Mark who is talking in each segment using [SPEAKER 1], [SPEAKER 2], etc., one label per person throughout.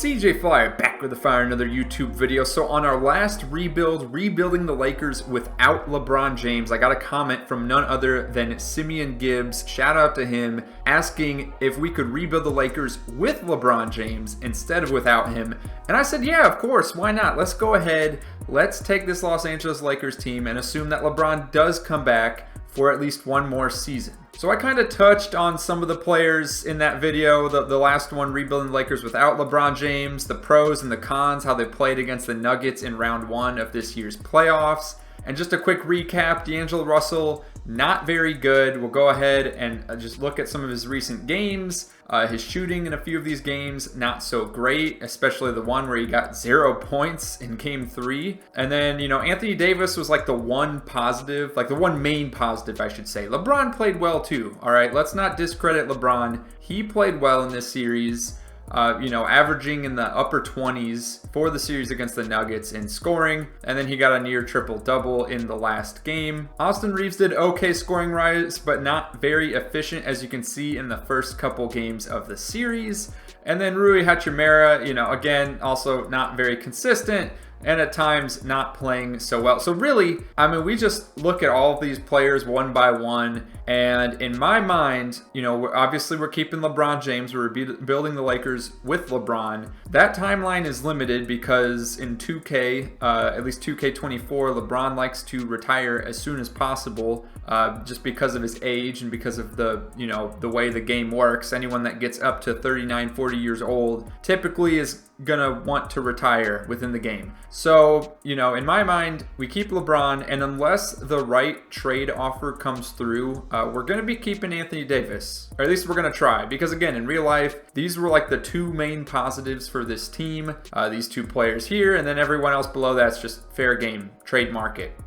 [SPEAKER 1] CJ Flyer back with the fire, another YouTube video. So on our last rebuilding the Lakers without LeBron James, I got a comment from none other than Simeon Gibbs, shout out to him, asking if we could rebuild the Lakers with LeBron James instead of without him. And I said, yeah, of course, why not? Let's go ahead, let's take this Los Angeles Lakers team and assume that LeBron does come back for at least one more season. So I kind of touched on some of the players in that video, the last one, rebuilding the Lakers without LeBron James, the pros and the cons, how they played against the Nuggets in round 1 of this year's playoffs. And just a quick recap, D'Angelo Russell, not very good. We'll go ahead and just look at some of his recent games. His shooting in a few of these games, not so great, especially the one where he got 0 points in game 3. And then, you know, Anthony Davis was like the one positive, like the one main positive, I should say. LeBron played well too, all right? Let's not discredit LeBron. He played well in this series. You know, averaging in the upper 20s for the series against the Nuggets in scoring, and then he got a near triple-double in the last game. Austin Reeves did okay scoring rise, but not very efficient, as you can see in the first couple games of the series. And then Rui Hachimura, you know, again, also not very consistent, and at times not playing so well. So really, I mean, we just look at all of these players one by one, and in my mind, you know, obviously we're keeping LeBron James, we're building the Lakers with LeBron. That timeline is limited because in 2K, at least 2K24, LeBron likes to retire as soon as possible, just because of his age and because of the, you know, the way the game works. Anyone that gets up to 39, 40 years old typically is gonna want to retire within the game. So, you know, in my mind, we keep LeBron, and unless the right trade offer comes through, we're gonna be keeping Anthony Davis, or at least we're gonna try, because again, in real life, these were like the two main positives for this team, these two players here, and then everyone else below that's just fair game, trade market,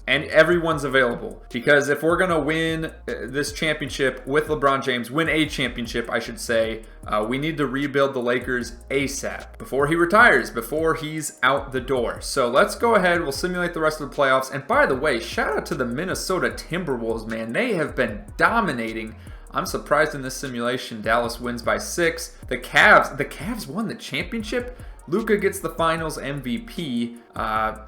[SPEAKER 1] and everyone's available. Because if we're gonna win this championship with LeBron James, win a championship, I should say, we need to rebuild the Lakers ASAP, before he retires, before he's out the door. So let's go ahead, we'll simulate the rest of the playoffs. And by the way, shout out to the Minnesota Timberwolves, man. They have been dominating. I'm surprised in this simulation Dallas wins by 6. The Cavs won the championship. Luka gets the finals MVP.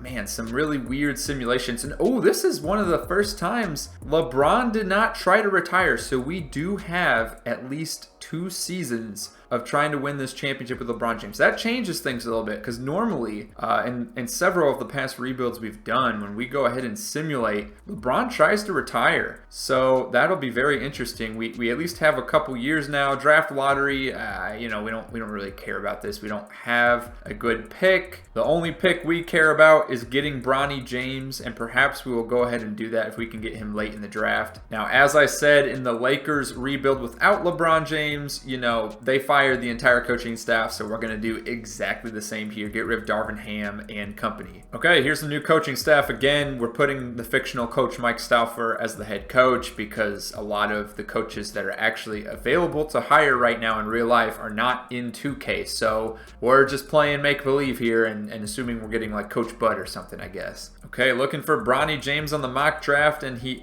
[SPEAKER 1] Man, some really weird simulations. And oh, this is one of the first times LeBron did not try to retire. So we do have at least 2 seasons of trying to win this championship with LeBron James. That changes things a little bit, because normally in several of the past rebuilds we've done, when we go ahead and simulate, LeBron tries to retire. So that'll be very interesting. We at least have a couple years now. Draft lottery, you know, we don't really care about this. We don't have a good pick. The only pick we care about is getting Bronny James, and perhaps we will go ahead and do that if we can get him late in the draft. Now, as I said, in the Lakers rebuild without LeBron James, you know, they fired the entire coaching staff, so we're going to do exactly the same here. Get rid of Darvin Ham and company. Okay, here's the new coaching staff. Again, we're putting the fictional coach Mike Stauffer as the head coach, because a lot of the coaches that are actually available to hire right now in real life are not in 2K. So we're just playing make-believe here and assuming we're getting like Coach Bud or something, I guess. Okay, looking for Bronny James on the mock draft, and he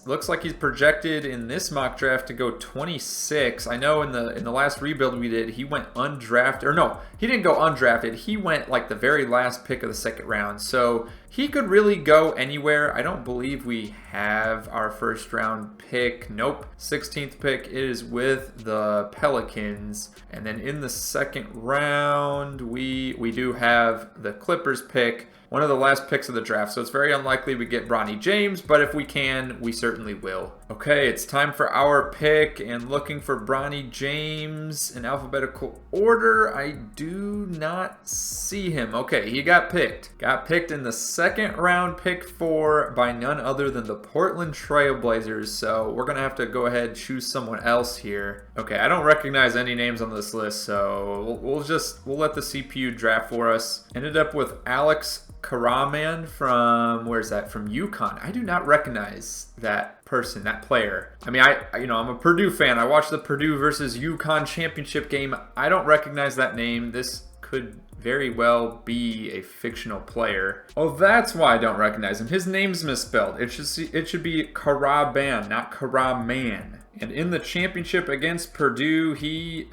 [SPEAKER 1] looks like he's projected in this mock draft to go 26. I know in the last rebuild we did, he went undrafted, or no, he didn't go undrafted. He went like the very last pick of the second round. So he could really go anywhere. I don't believe we have our first round pick. Nope. 16th pick is with the Pelicans. And then in the second round, we do have the Clippers pick, one of the last picks of the draft. So it's very unlikely we get Bronny James, but if we can, we certainly will. Okay, it's time for our pick, and looking for Bronny James in alphabetical order. I do not see him. Okay, he got picked. Got picked in the second round, pick 4 by none other than the Portland Trail Blazers. So we're gonna have to go ahead and choose someone else here. Okay, I don't recognize any names on this list, so we'll let the CPU draft for us. Ended up with Alex Karaman from, where's that? From UConn. I do not recognize that person, that player. I mean, you know, I'm a Purdue fan. I watched the Purdue versus UConn championship game. I don't recognize that name. This could very well be a fictional player. Oh, that's why I don't recognize him. His name's misspelled. It should be Karaban, not Karaman. And in the championship against Purdue, he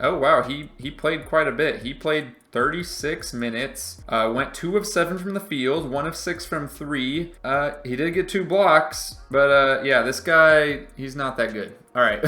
[SPEAKER 1] played quite a bit. He played 36 minutes, went 2 of 7 from the field, 1 of 6 from 3. He did get 2 blocks, but yeah, this guy, he's not that good. All right,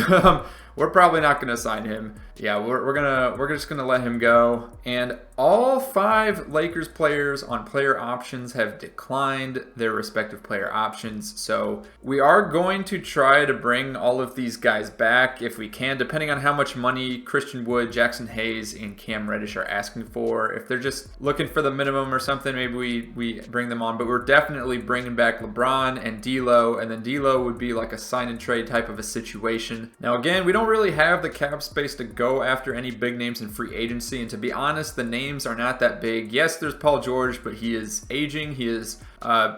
[SPEAKER 1] we're probably not going to sign him. Yeah, we're just gonna let him go. And all 5 Lakers players on player options have declined their respective player options. So we are going to try to bring all of these guys back if we can, depending on how much money Christian Wood, Jackson Hayes, and Cam Reddish are asking for. If they're just looking for the minimum or something, maybe we bring them on. But we're definitely bringing back LeBron and D'Lo, and then D'Lo would be like a sign and trade type of a situation. Now again, we don't really have the cap space to go after any big names in free agency, and to be honest, the names are not that big. Yes, there's Paul George, but he is aging. He is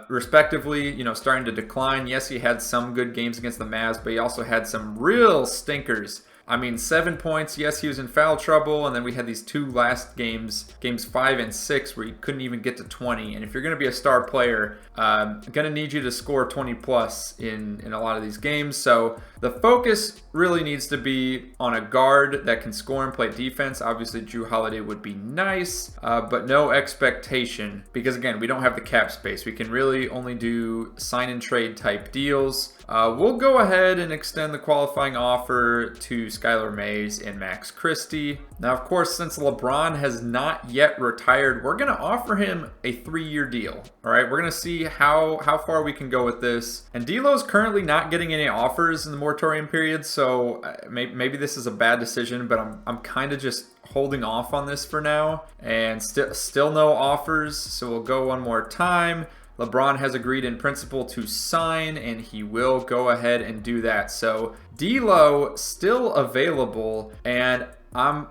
[SPEAKER 1] respectively, starting to decline. Yes, he had some good games against the Mavs, but he also had some real stinkers. I mean, 7 points. Yes, he was in foul trouble, and then we had these 2 last games 5 and 6, where he couldn't even get to 20. And if you're going to be a star player, I'm going to need you to score 20 plus in a lot of these games. So the focus really needs to be on a guard that can score and play defense. Obviously, Drew Holiday would be nice, but no expectation, because again, we don't have the cap space. We can really only do sign and trade type deals. We'll go ahead and extend the qualifying offer to Skylar Mays and Max Christie. Now, of course, since LeBron has not yet retired, we're going to offer him a 3-year deal. All right, we're going to see how far we can go with this. And D'Lo's currently not getting any offers in the moratorium period, so maybe this is a bad decision, but I'm kind of just holding off on this for now. And still no offers, so we'll go one more time. LeBron has agreed in principle to sign, and he will go ahead and do that. So D'Lo still available, and I'm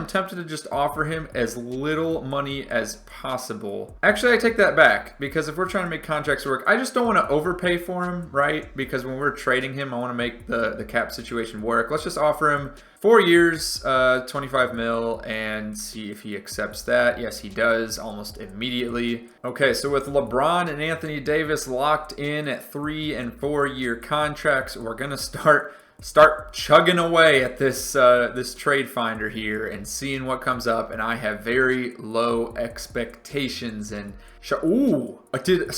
[SPEAKER 1] tempted to just offer him as little money as possible. Actually, I take that back, because if we're trying to make contracts work, I just don't want to overpay for him, right? Because when we're trading him, I want to make the cap situation work. Let's just offer him 4 years, 25 mil, and see if he accepts that. Yes, he does, almost immediately. Okay, so with LeBron and Anthony Davis locked in at 3- and 4-year contracts, we're gonna start chugging away at this this trade finder here and seeing what comes up. And I have very low expectations. And did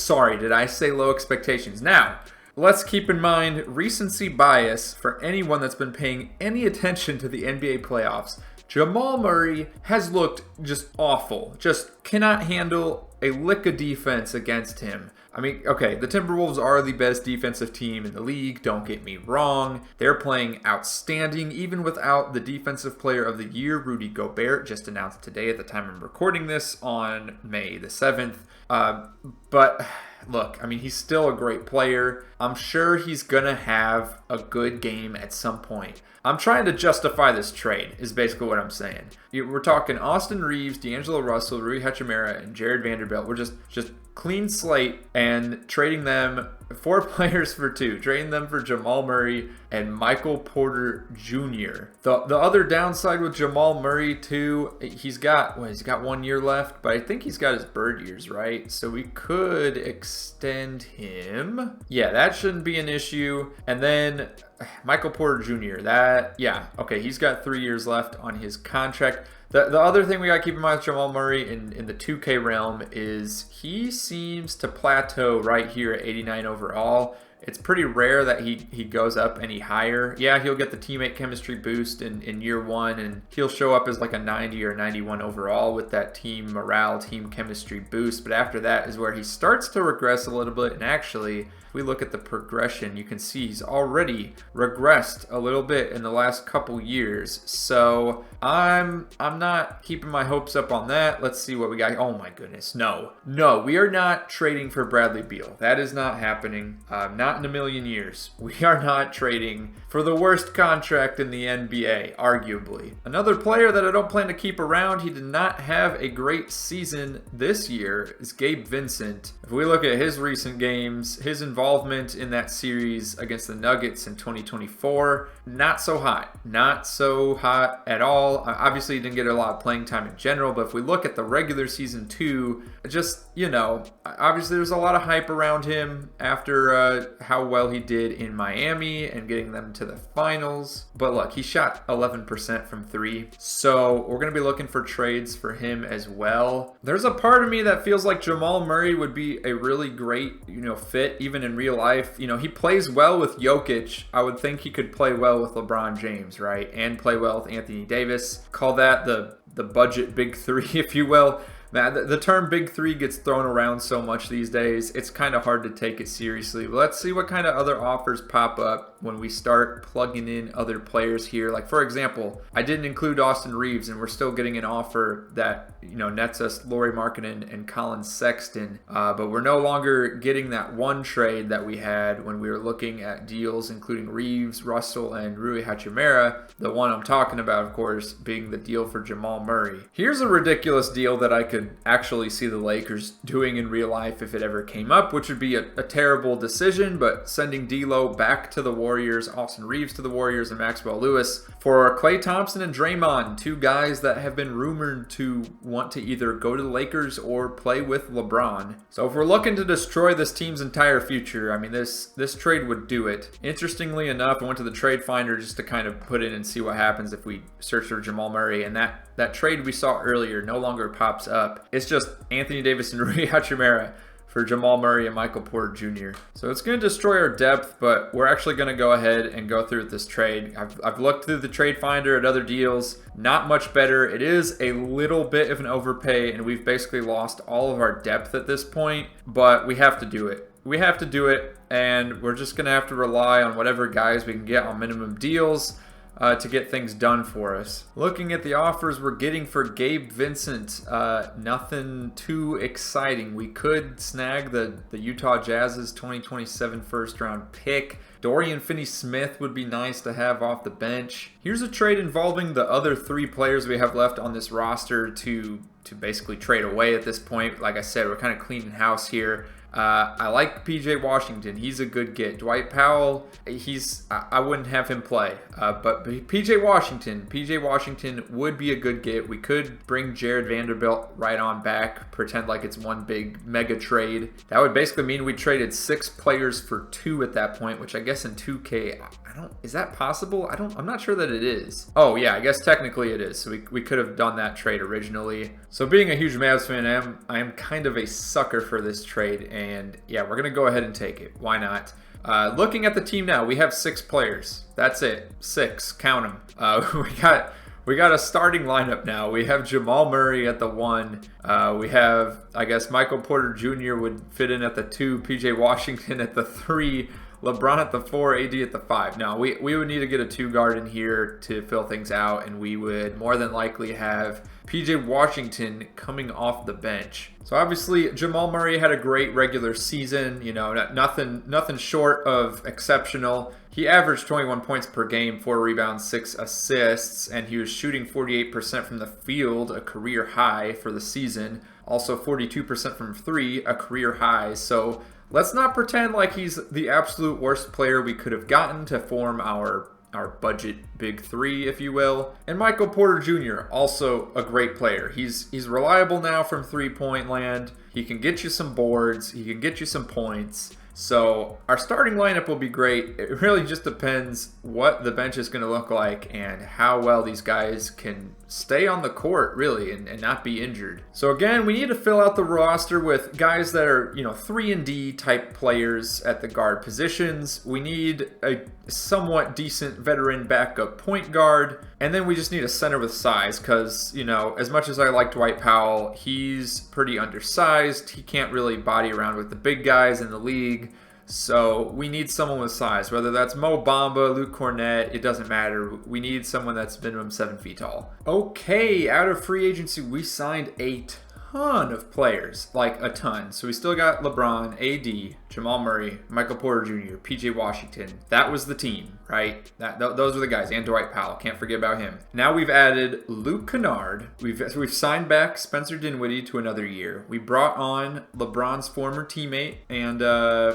[SPEAKER 1] I say low expectations? Now, let's keep in mind recency bias for anyone that's been paying any attention to the NBA playoffs. Jamal Murray has looked just awful. Just cannot handle a lick of defense against him. I mean, okay, the Timberwolves are the best defensive team in the league, don't get me wrong. They're playing outstanding, even without the Defensive Player of the Year, Rudy Gobert, just announced today at the time I'm recording this on May the 7th. But look, I mean, he's still a great player. I'm sure he's going to have a good game at some point. I'm trying to justify this trade, is basically what I'm saying. We're talking Austin Reeves, D'Angelo Russell, Rui Hachimura, and Jared Vanderbilt. We're just clean slate and trading them 4 players for 2, trading them for Jamal Murray and Michael Porter Jr. The other downside with Jamal Murray too, he's got 1 year left, but I think he's got his bird years, right? So we could extend him. Yeah, that shouldn't be an issue. And then Michael Porter Jr., he's got 3 years left on his contract. The other thing we got to keep in mind with Jamal Murray in the 2K realm is he seems to plateau right here at 89 overall. It's pretty rare that he goes up any higher. Yeah, he'll get the teammate chemistry boost in year 1, and he'll show up as like a 90 or 91 overall with that team morale, team chemistry boost. But after that is where he starts to regress a little bit. And actually, if we look at the progression, you can see he's already regressed a little bit in the last couple years. So I'm not keeping my hopes up on that. Let's see what we got. Oh my goodness, no, we are not trading for Bradley Beal. That is not happening. Not Not in a million years. We are not trading for the worst contract in the NBA, arguably. Another player that I don't plan to keep around, he did not have a great season this year, is Gabe Vincent. If we look at his recent games, his involvement in that series against the Nuggets in 2024, not so hot. Not so hot at all. Obviously, he didn't get a lot of playing time in general, but if we look at the regular season too, just, you know, obviously there's a lot of hype around him after how well he did in Miami and getting them to the finals. But look, he shot 11% from 3. So we're going to be looking for trades for him as well. There's a part of me that feels like Jamal Murray would be a really great, fit even in real life. He plays well with Jokic. I would think he could play well with LeBron James, right? And play well with Anthony Davis. Call that the budget big three, if you will. Man, the term big three gets thrown around so much these days, it's kind of hard to take it seriously. But let's see what kind of other offers pop up when we start plugging in other players here. Like, for example, I didn't include Austin Reeves, and we're still getting an offer that, nets us Lauri Markkanen and Colin Sexton. But we're no longer getting that one trade that we had when we were looking at deals, including Reeves, Russell, and Rui Hachimura. The one I'm talking about, of course, being the deal for Jamal Murray. Here's a ridiculous deal that I could actually see the Lakers doing in real life if it ever came up, which would be a terrible decision, but sending D'Lo back to the Warriors, Austin Reeves to the Warriors, and Maxwell Lewis for Klay Thompson and Draymond, 2 guys that have been rumored to want to either go to the Lakers or play with LeBron. So if we're looking to destroy this team's entire future, I mean, this trade would do it. Interestingly enough, I went to the trade finder just to kind of put in and see what happens if we search for Jamal Murray, and that trade we saw earlier no longer pops up. It's just Anthony Davis and Rui Hachimura for Jamal Murray and Michael Porter Jr. So it's going to destroy our depth, but we're actually going to go ahead and go through with this trade. I've looked through the trade finder at other deals. Not much better. It is a little bit of an overpay, and we've basically lost all of our depth at this point, but we have to do it. We have to do it, and we're just going to have to rely on whatever guys we can get on minimum deals to get things done for us. Looking at the offers we're getting for Gabe Vincent, nothing too exciting. We could snag the Utah Jazz's 2027 first round pick. Dorian Finney-Smith would be nice to have off the bench. Here's a trade involving the other 3 players we have left on this roster to basically trade away at this point. Like I said, we're kind of cleaning house here. I like PJ Washington. He's a good get. Dwight Powell, I wouldn't have him play. But PJ Washington would be a good get. We could bring Jared Vanderbilt right on back, pretend like it's one big mega trade. That would basically mean we traded 6 players for 2 at that point, which I guess in 2K, is that possible? I'm not sure that it is. Oh yeah, I guess technically it is. So we could have done that trade originally. So being a huge Mavs fan, I am kind of a sucker for this trade, and yeah, we're gonna go ahead and take it. Why not? Looking at the team now, we have 6 players. That's it, 6. Count them. We got a starting lineup now. We have Jamal Murray at the 1. We have, I guess, Michael Porter Jr. would fit in at the 2. PJ Washington at the 3. LeBron at the 4, AD at the 5. Now, we would need to get a 2 guard in here to fill things out, and we would more than likely have PJ Washington coming off the bench. So obviously, Jamal Murray had a great regular season, nothing short of exceptional. He averaged 21 points per game, 4 rebounds, 6 assists, and he was shooting 48% from the field, a career high for the season. Also 42% from 3, a career high. So let's not pretend like he's the absolute worst player we could have gotten to form our budget big 3, if you will. And Michael Porter Jr., also a great player. He's reliable now from 3-point land. He can get you some boards. He can get you some points. So our starting lineup will be great. It really just depends what the bench is going to look like and how well these guys can stay on the court, really, and not be injured. So again, we need to fill out the roster with guys that are, 3-and-D type players at the guard positions. We need a somewhat decent veteran backup point guard. And then we just need a center with size because, as much as I like Dwight Powell, he's pretty undersized. He can't really body around with the big guys in the league. So we need someone with size, whether that's Mo Bamba, Luke Cornett, it doesn't matter. We need someone that's minimum 7 feet tall. Okay, out of free agency, we signed a ton of players, like a ton. So we still got LeBron, AD, Jamal Murray, Michael Porter Jr., PJ Washington. That was the team, right? Those were the guys, and Dwight Powell. Can't forget about him. Now we've added Luke Kennard. We've signed back Spencer Dinwiddie to another year. We brought on LeBron's former teammate and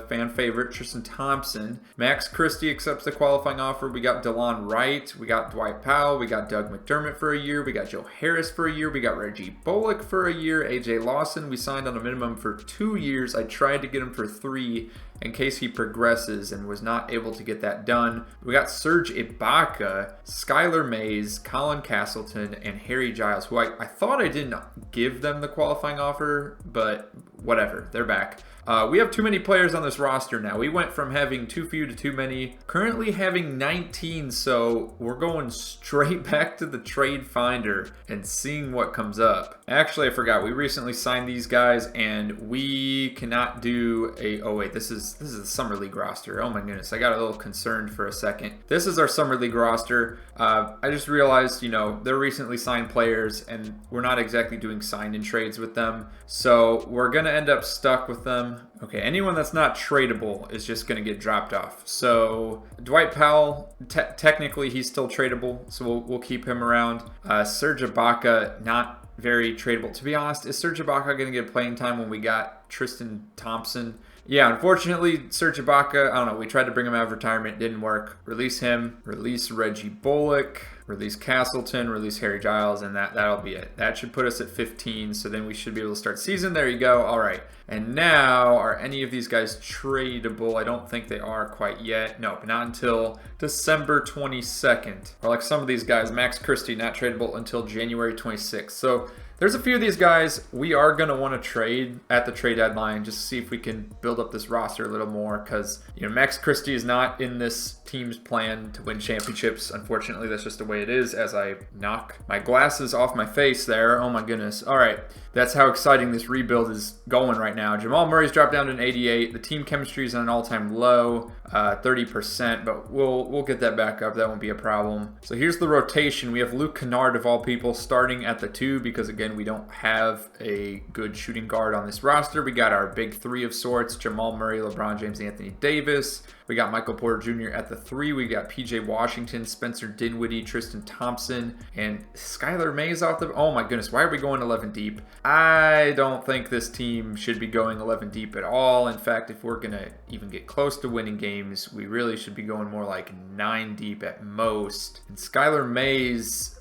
[SPEAKER 1] fan favorite Tristan Thompson. Max Christie accepts the qualifying offer. We got DeLon Wright. We got Dwight Powell. We got Doug McDermott for a year. We got Joe Harris for a year. We got Reggie Bullock for a year. AJ Lawson we signed on a minimum for 2 years. I tried to get him for 3 in case he progresses and was not able to get that done. We got Serge Ibaka, Skylar Mays, Colin Castleton, and Harry Giles, who I thought I didn't give them the qualifying offer, but whatever, they're back. We have too many players on this roster now. We went from having too few to too many, currently having 19, so we're going straight back to the trade finder and seeing what comes up. Actually, I forgot, we recently signed these guys and we cannot do a, oh wait, this is the Summer League roster. Oh my goodness, I got a little concerned for a second. This is our Summer League roster. I just realized, you know, they're recently signed players and we're not exactly doing sign-in trades with them. So we're gonna end up stuck with them. Okay, anyone that's not tradable is just going to get dropped off. So Dwight Powell, technically he's still tradable, so we'll keep him around. Serge Ibaka, not very tradable. To be honest, is Serge Ibaka going to get playing time when we got Tristan Thompson? Yeah, unfortunately, Serge Ibaka, I don't know, we tried to bring him out of retirement, didn't work. Release him, release Reggie Bullock, release Castleton, release Harry Giles, and that'll be it. That should put us at 15, so then we should be able to start season. There you go. All right. And now, are any of these guys tradable? I don't think they are quite yet. Nope, not until December 22nd. Or like some of these guys, Max Christie, not tradable until January 26th. So there's a few of these guys we are going to want to trade at the trade deadline just to see if we can build up this roster a little more because, you know, Max Christie is not in this team's plan to win championships. Unfortunately, that's just the way it is as I knock my glasses off my face there. Oh my goodness. All right. That's how exciting this rebuild is going right now. Jamal Murray's dropped down to an 88. The team chemistry is on an all-time low, 30%, but we'll get that back up. That won't be a problem. So here's the rotation. We have Luke Kennard, of all people, starting at the 2 because, again, we don't have a good shooting guard on this roster. We got our big 3 of sorts, Jamal Murray, LeBron James, Anthony Davis. We got Michael Porter Jr. at the 3. We got PJ Washington, Spencer Dinwiddie, Tristan Thompson, and Skylar Mays off the... Oh my goodness, why are we going 11 deep? I don't think this team should be going 11 deep at all. In fact, if we're going to even get close to winning games, we really should be going more like 9 deep at most. And Skylar Mays,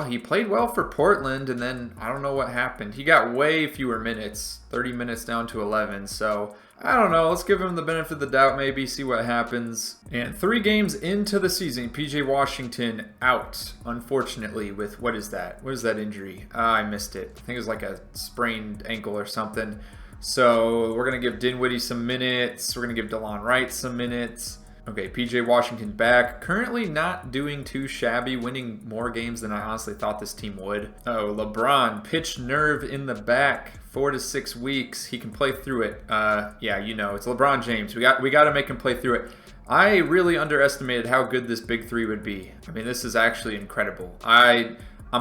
[SPEAKER 1] he played well for Portland, and then I don't know what happened. He got way fewer minutes, 30 minutes down to 11, so... I don't know. Let's give him the benefit of the doubt, maybe, see what happens. And 3 games into the season, PJ Washington out, unfortunately, with what is that? What is that injury? I missed it. I think it was like a sprained ankle or something. So we're going to give Dinwiddie some minutes. We're going to give DeLon Wright some minutes. Okay, PJ Washington back. Currently not doing too shabby, winning more games than I honestly thought this team would. Oh, LeBron, pitch nerve in the back. 4 to 6 weeks. He can play through it. Yeah, you know, it's LeBron James. We got to make him play through it. I really underestimated how good this big 3 would be. I mean, this is actually incredible. I'm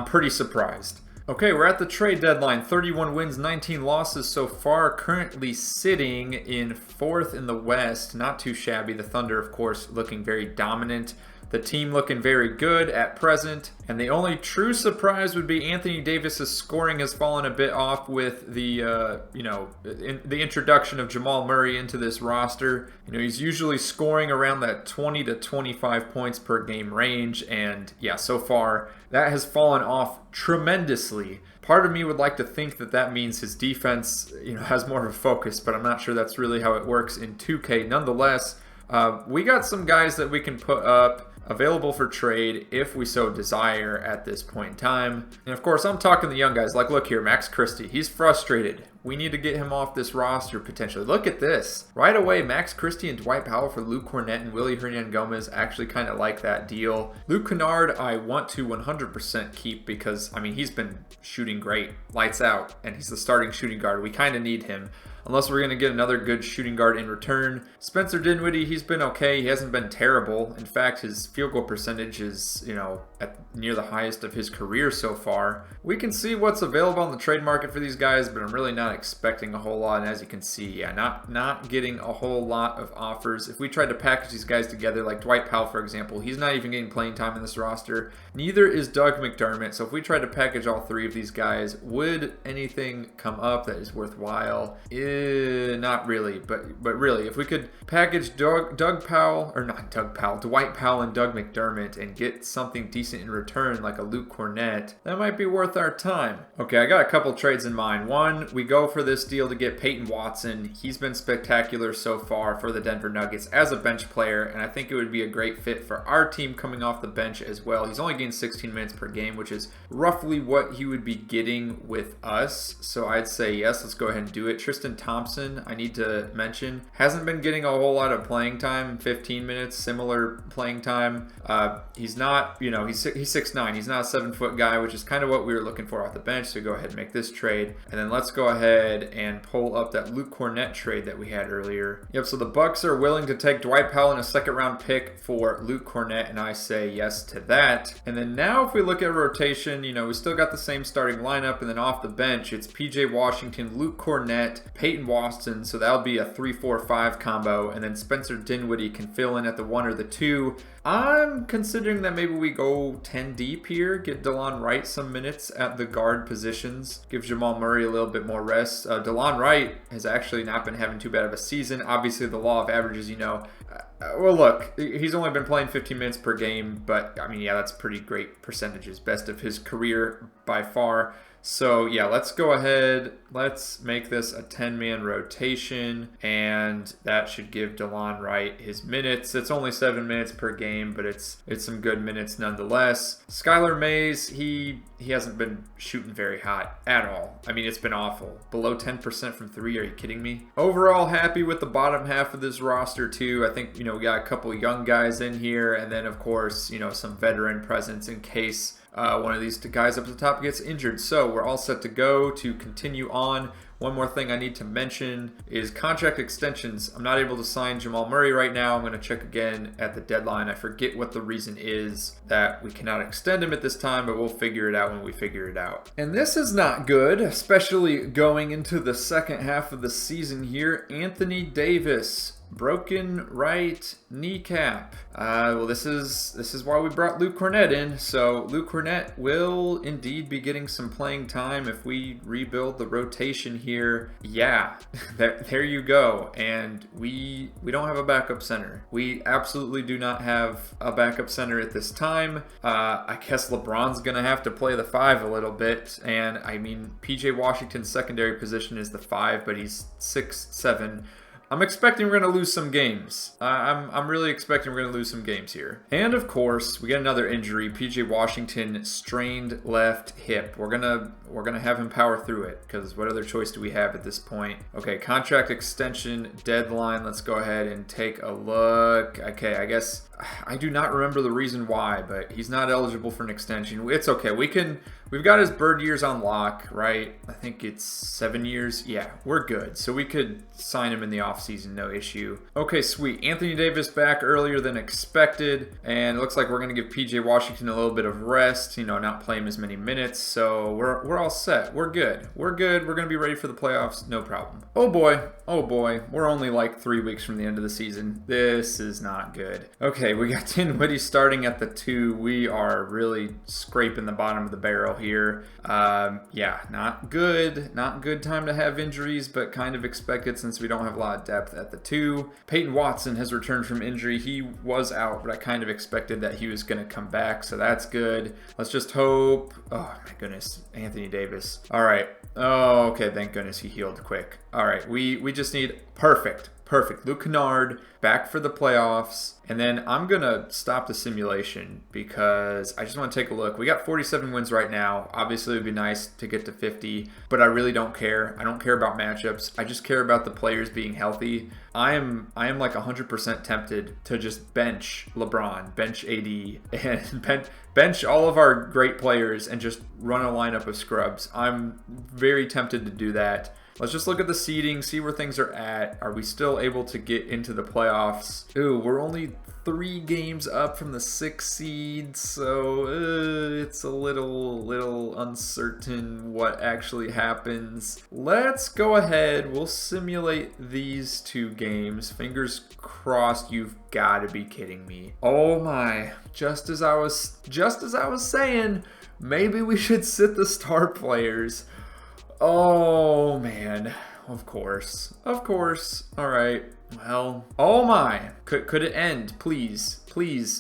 [SPEAKER 1] pretty surprised. Okay, we're at the trade deadline. 31 wins, 19 losses so far. Currently sitting in 4th in the West. Not too shabby. The Thunder, of course, looking very dominant. The team looking very good at present. And the only true surprise would be Anthony Davis's scoring has fallen a bit off with the, the introduction of Jamal Murray into this roster. You know, he's usually scoring around that 20 to 25 points per game range. And yeah, so far that has fallen off tremendously. Part of me would like to think that that means his defense, has more of a focus, but I'm not sure that's really how it works in 2K. Nonetheless, we got some guys that we can put up available for trade if we so desire at this point in time. And of course, I'm talking the young guys. Like, look here, Max Christie. He's frustrated We need to get him off this roster potentially. Look at this. Right away, Max Christie and Dwight Powell for Luke Cornett and Willie Hernangomez. Actually kind of like that deal. Luke Kennard, I want to 100% keep because, I mean, he's been shooting great. Lights out. And he's the starting shooting guard. We kind of need him. Unless we're going to get another good shooting guard in return. Spencer Dinwiddie, he's been okay. He hasn't been terrible. In fact, his field goal percentage is, you know, near the highest of his career so far. We can see what's available on the trade market for these guys, but I'm really not expecting a whole lot. And as you can see, yeah, not getting a whole lot of offers. If we tried to package these guys together, like Dwight Powell, for example, he's not even getting playing time in this roster. Neither is Doug McDermott. So if we tried to package all three of these guys, would anything come up that is worthwhile? Not really, but really, if we could package Dwight Powell and Doug McDermott and get something decent in return, like a Luke Cornett, that might be worth our time. Okay, I got a couple trades in mind. One, we go for this deal to get Peyton Watson. He's been spectacular so far for the Denver Nuggets as a bench player, and I think it would be a great fit for our team coming off the bench as well. He's only getting 16 minutes per game, which is roughly what he would be getting with us, so I'd say yes, let's go ahead and do it. Tristan Thompson, I need to mention, hasn't been getting a whole lot of playing time, 15 minutes, similar playing time. He's not, you know, he's 6'9", he's not a 7-foot guy, which is kind of what we were looking for off the bench, so go ahead and make this trade. And then let's go ahead and pull up that Luke Cornett trade that we had earlier. Yep, so the Bucks are willing to take Dwight Powell and a second-round pick for Luke Cornett, and I say yes to that. And then now if we look at rotation, you know, we still got the same starting lineup, and then off the bench, it's PJ Washington, Luke Cornett, Peyton Watson, so that'll be a 3-4-5 combo, and then Spencer Dinwiddie can fill in at the 1 or the 2. I'm considering that maybe we go 10 deep here, get DeLon Wright some minutes at the guard positions, give Jamal Murray a little bit more rest. DeLon Wright has actually not been having too bad of a season. Obviously, the law of averages, you know. Well, look, he's only been playing 15 minutes per game, but, I mean, yeah, that's pretty great percentages. Best of his career by far. So yeah, let's go ahead. Let's make this a 10-man rotation, and that should give DeLon Wright his minutes. It's only 7 minutes per game, but it's some good minutes nonetheless. Skylar Mays, he hasn't been shooting very hot at all. I mean, it's been awful. Below 10% from 3. Are you kidding me? Overall, happy with the bottom half of this roster too. I think, you know, we got a couple young guys in here, and then of course, you know, some veteran presence in case one of these guys up at the top gets injured. So we're all set to go to continue on. One more thing I need to mention is contract extensions. I'm not able to sign Jamal Murray right now. I'm going to check again at the deadline. I forget what the reason is that we cannot extend him at this time, but we'll figure it out when we figure it out. And this is not good, especially going into the second half of the season here. Anthony Davis, broken right kneecap. Well, this is why we brought Luke Cornett in. So Luke Cornett will indeed be getting some playing time if we rebuild the rotation here. Yeah, there you go. And we don't have a backup center. We absolutely do not have a backup center at this time. I guess LeBron's gonna have to play the 5 a little bit. And I mean, PJ Washington's secondary position is the 5, but he's 6'7". I'm expecting we're going to lose some games. I'm really expecting we're going to lose some games here. And of course, we get another injury. PJ Washington strained left hip. We're gonna have him power through it because what other choice do we have at this point? Okay, contract extension deadline. Let's go ahead and take a look. Okay, I guess I do not remember the reason why, but he's not eligible for an extension. It's okay. We've got his bird years on lock, right? I think it's 7 years. Yeah, we're good. So we could sign him in the offseason, no issue. Okay, sweet. Anthony Davis back earlier than expected, and it looks like we're going to give PJ Washington a little bit of rest, you know, not play him as many minutes. So we're all set. We're good. We're good. We're going to be ready for the playoffs, no problem. Oh boy. Oh boy. We're only like 3 weeks from the end of the season. This is not good. Okay, we got Dinwiddie starting at the 2. We are really scraping the bottom of the barrel here. Yeah, not good. Not good time to have injuries, but kind of expected since we don't have a lot of depth at the 2. Peyton Watson has returned from injury. He was out, but I kind of expected that he was going to come back, so that's good. Let's just hope. Oh my goodness, Anthony Davis. All right. Oh, okay, thank goodness he healed quick. All right, we just need perfect. Perfect. Luke Kennard back for the playoffs. And then I'm going to stop the simulation because I just want to take a look. We got 47 wins right now. Obviously, it would be nice to get to 50, but I really don't care. I don't care about matchups. I just care about the players being healthy. I am like 100% tempted to just bench LeBron, bench AD, and bench all of our great players and just run a lineup of scrubs. I'm very tempted to do that. Let's just look at the seeding, see where things are at. Are we still able to get into the playoffs? Ooh, we're only 3 games up from the 6th seed, so it's a little uncertain what actually happens. Let's go ahead. We'll simulate these 2 games. Fingers crossed. You've got to be kidding me. Oh my! Just as I was saying, maybe we should sit the star players. Oh man, of course. All right, well, oh my, could it end? Please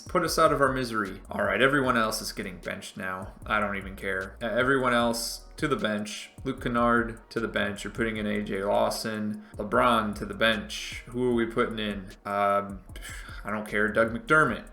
[SPEAKER 1] put us out of our misery. All right, everyone else is getting benched now. I don't even care. Everyone else to the bench. Luke Kennard to the bench. You're putting in AJ Lawson. LeBron to the bench. Who are we putting in? I don't care. Doug McDermott.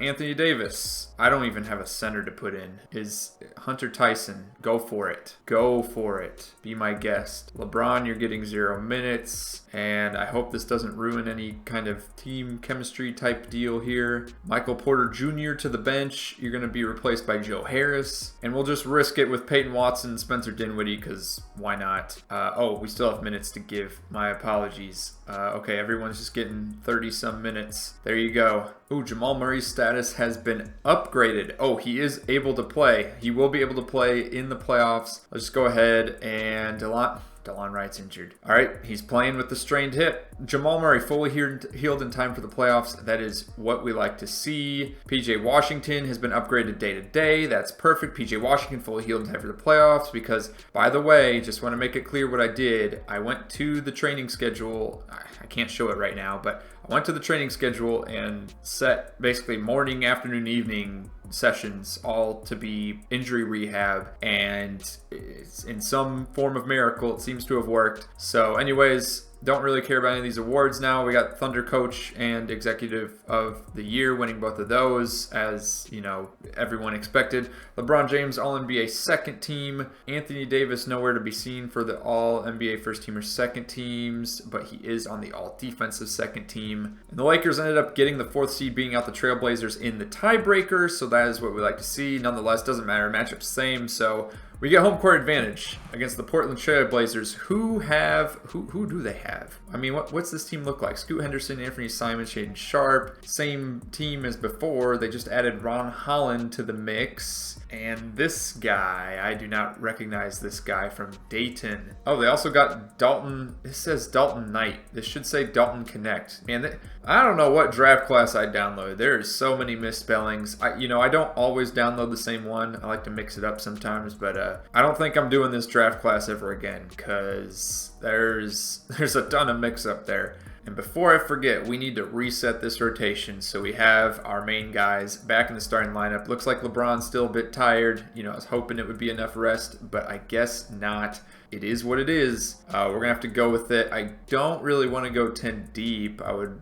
[SPEAKER 1] Anthony Davis. I don't even have a center to put in. Is Hunter Tyson. Go for it. Go for it. Be my guest. LeBron, you're getting 0 minutes. And I hope this doesn't ruin any kind of team chemistry type deal here. Michael Porter Jr. to the bench. You're going to be replaced by Joe Harris. And we'll just risk it with Peyton Watson, Spencer Dinwiddie, because why not? Oh, we still have minutes to give. My apologies. Okay, everyone's just getting 30-some minutes. There you go. Ooh, Jamal Murray's status has been upgraded. Oh, he is able to play. He will be able to play in the playoffs. Let's just go ahead and Delon Wright's injured. All right, he's playing with the strained hip. Jamal Murray fully healed in time for the playoffs. That is what we like to see. PJ Washington has been upgraded day to day. That's perfect. PJ Washington fully healed in time for the playoffs because, by the way, just want to make it clear what I did. I went to the training schedule. I can't show it right now, but I went to the training schedule and set basically morning, afternoon, evening sessions all to be injury rehab, and it's in some form of miracle it seems to have worked. So anyways, don't really care about any of these awards now. We got Thunder Coach and Executive of the Year winning both of those, as you know, everyone expected. LeBron James All-NBA second team. Anthony Davis nowhere to be seen for the All-NBA first team or second teams, but he is on the All-Defensive second team. And the Lakers ended up getting the 4th seed, beating out the Trailblazers in the tiebreaker, so that is what we like to see. Nonetheless, doesn't matter. Matchup same, so we get home court advantage against the Portland Trail Blazers, who do they have? I mean, what's this team look like? Scoot Henderson, Anthony Simon, Shaden Sharp. Same team as before. They just added Ron Holland to the mix. And this guy, I do not recognize this guy from Dayton. Oh, they also got Dalton. This says Dalton Knight. This should say Dalton Connect. Man, I don't know what draft class I downloaded. There's so many misspellings. I don't always download the same one. I like to mix it up sometimes, but I don't think I'm doing this draft class ever again because there's a ton of mix-up there. And before I forget, we need to reset this rotation so we have our main guys back in the starting lineup. Looks like LeBron's still a bit tired. I was hoping it would be enough rest, but I guess not. It is what it is. We're gonna have to go with it. I don't really want to go 10 deep. I would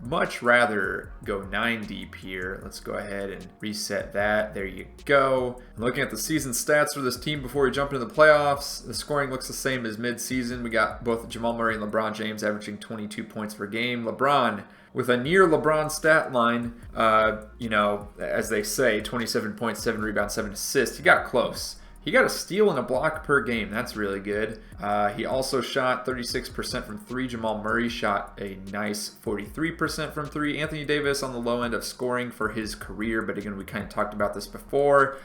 [SPEAKER 1] much rather go 9 deep here. Let's go ahead and reset that. There you go. I'm looking at the season stats for this team before we jump into the playoffs. The scoring looks the same as mid-season. We got both Jamal Murray and LeBron James averaging 22 points per game. LeBron with a near LeBron stat line, as they say, 27 points, 7 rebounds, 7 assists. He got close. He got a steal and a block per game. That's really good. He also shot 36% from 3. Jamal Murray shot a nice 43% from 3. Anthony Davis on the low end of scoring for his career, but again, we kind of talked about this before.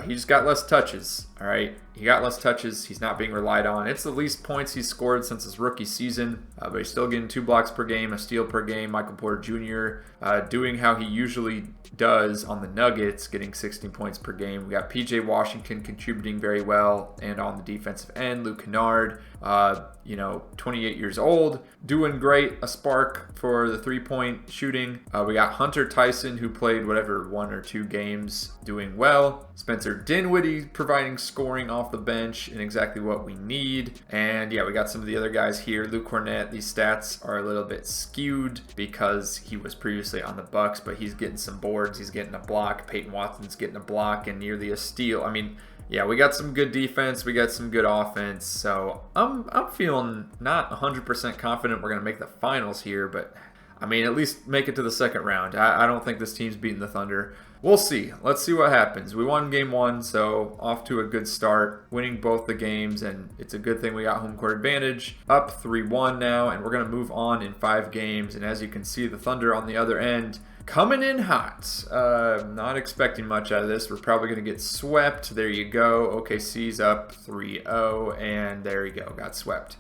[SPEAKER 1] He just got less touches, all right? He got less touches. He's not being relied on. It's the least points he's scored since his rookie season, but he's still getting 2 blocks per game, a steal per game. Michael Porter Jr. Doing how he usually does on the Nuggets, getting 16 points per game. We got PJ Washington contributing very well, and on the defensive end, Luke Kennard, 28 years old, doing great, a spark for the 3-point shooting. We got Hunter Tyson, who played 1 or 2 games, doing well. Spencer Dinwiddie providing scoring off the bench and exactly what we need. And yeah, we got some of the other guys here. Luke Cornett, these stats are a little bit skewed because he was previously on the Bucks, but he's getting some boards, he's getting a block. Peyton Watson's getting a block and nearly a steal. I mean, yeah, we got some good defense, we got some good offense, so I'm feeling not 100% confident we're going to make the finals here, but I mean, at least make it to the second round. I don't think this team's beating the Thunder. We'll see. Let's see what happens. We won game 1, so off to a good start, winning both the games, and it's a good thing we got home court advantage. Up 3-1 now, and we're going to move on in 5 games, and as you can see, the Thunder on the other end coming in hot. Not expecting much out of this. We're probably going to get swept. There you go. OKC's up 3-0, and there you go. Got swept.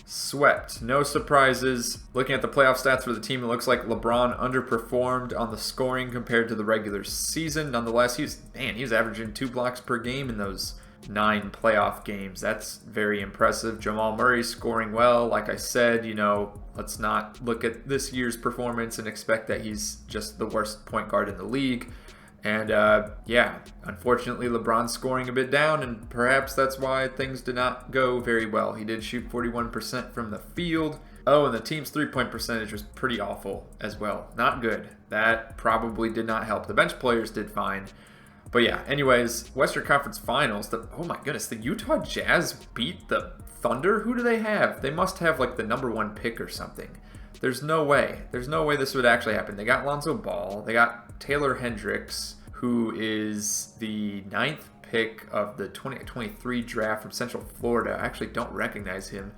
[SPEAKER 1] Swept. No surprises. Looking at the playoff stats for the team, it looks like LeBron underperformed on the scoring compared to the regular season. Nonetheless, he was averaging 2 blocks per game in those 9 playoff games. That's very impressive. Jamal Murray scoring well. Like I said, you know, let's not look at this year's performance and expect that he's just the worst point guard in the league. And yeah, unfortunately, LeBron's scoring a bit down, and perhaps that's why things did not go very well. He did shoot 41% from the field. Oh, and the team's 3-point percentage was pretty awful as well. Not good. That probably did not help. The bench players did fine. But yeah, anyways, Western Conference Finals. Oh my goodness, the Utah Jazz beat the Thunder? Who do they have? They must have like the #1 pick or something. There's no way. There's no way this would actually happen. They got Lonzo Ball. They got Taylor Hendricks, who is the 9th pick of the 2023 draft from Central Florida. I actually don't recognize him.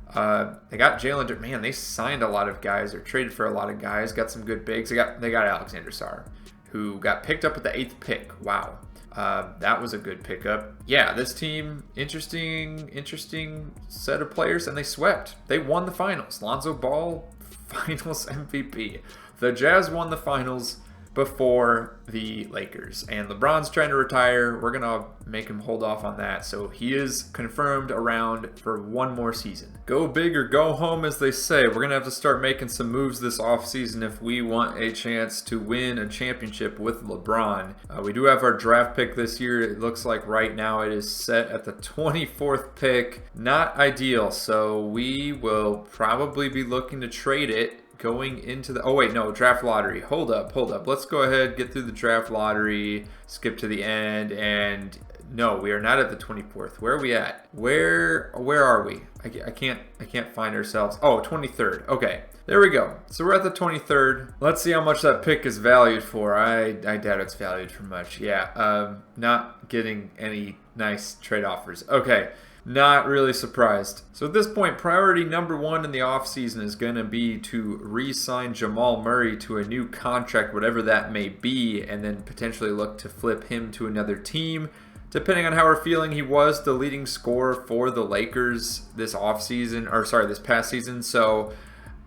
[SPEAKER 1] They got Jalen. Man, they signed a lot of guys or traded for a lot of guys. Got some good bigs. They got Alexander Sarr, who got picked up at the 8th pick. Wow. That was a good pickup. Yeah, this team, interesting set of players, and they swept. They won the finals. Lonzo Ball, finals MVP. The Jazz won the finals before the Lakers, and LeBron's trying to retire. We're gonna make him hold off on that, so he is confirmed around for 1 more season. Go big or go home, as they say. We're gonna have to start making some moves this offseason if we want a chance to win a championship with LeBron. We do have our draft pick this year. It looks like right now it is set at the 24th pick. Not ideal, so we will probably be looking to trade it going into the, oh wait, no, draft lottery. Hold up. Let's go ahead, get through the draft lottery, skip to the end, and no, we are not at the 24th. Where are we at? Where are we? I can't find ourselves. Oh, 23rd. Okay, there we go. So we're at the 23rd. Let's see how much that pick is valued for. I doubt it's valued for much. Yeah, not getting any nice trade offers. Okay. Not really surprised. So at this point, priority #1 in the offseason is going to be to re-sign Jamal Murray to a new contract, whatever that may be, and then potentially look to flip him to another team. Depending on how we're feeling, he was the leading scorer for the Lakers this offseason, or sorry, this past season. So,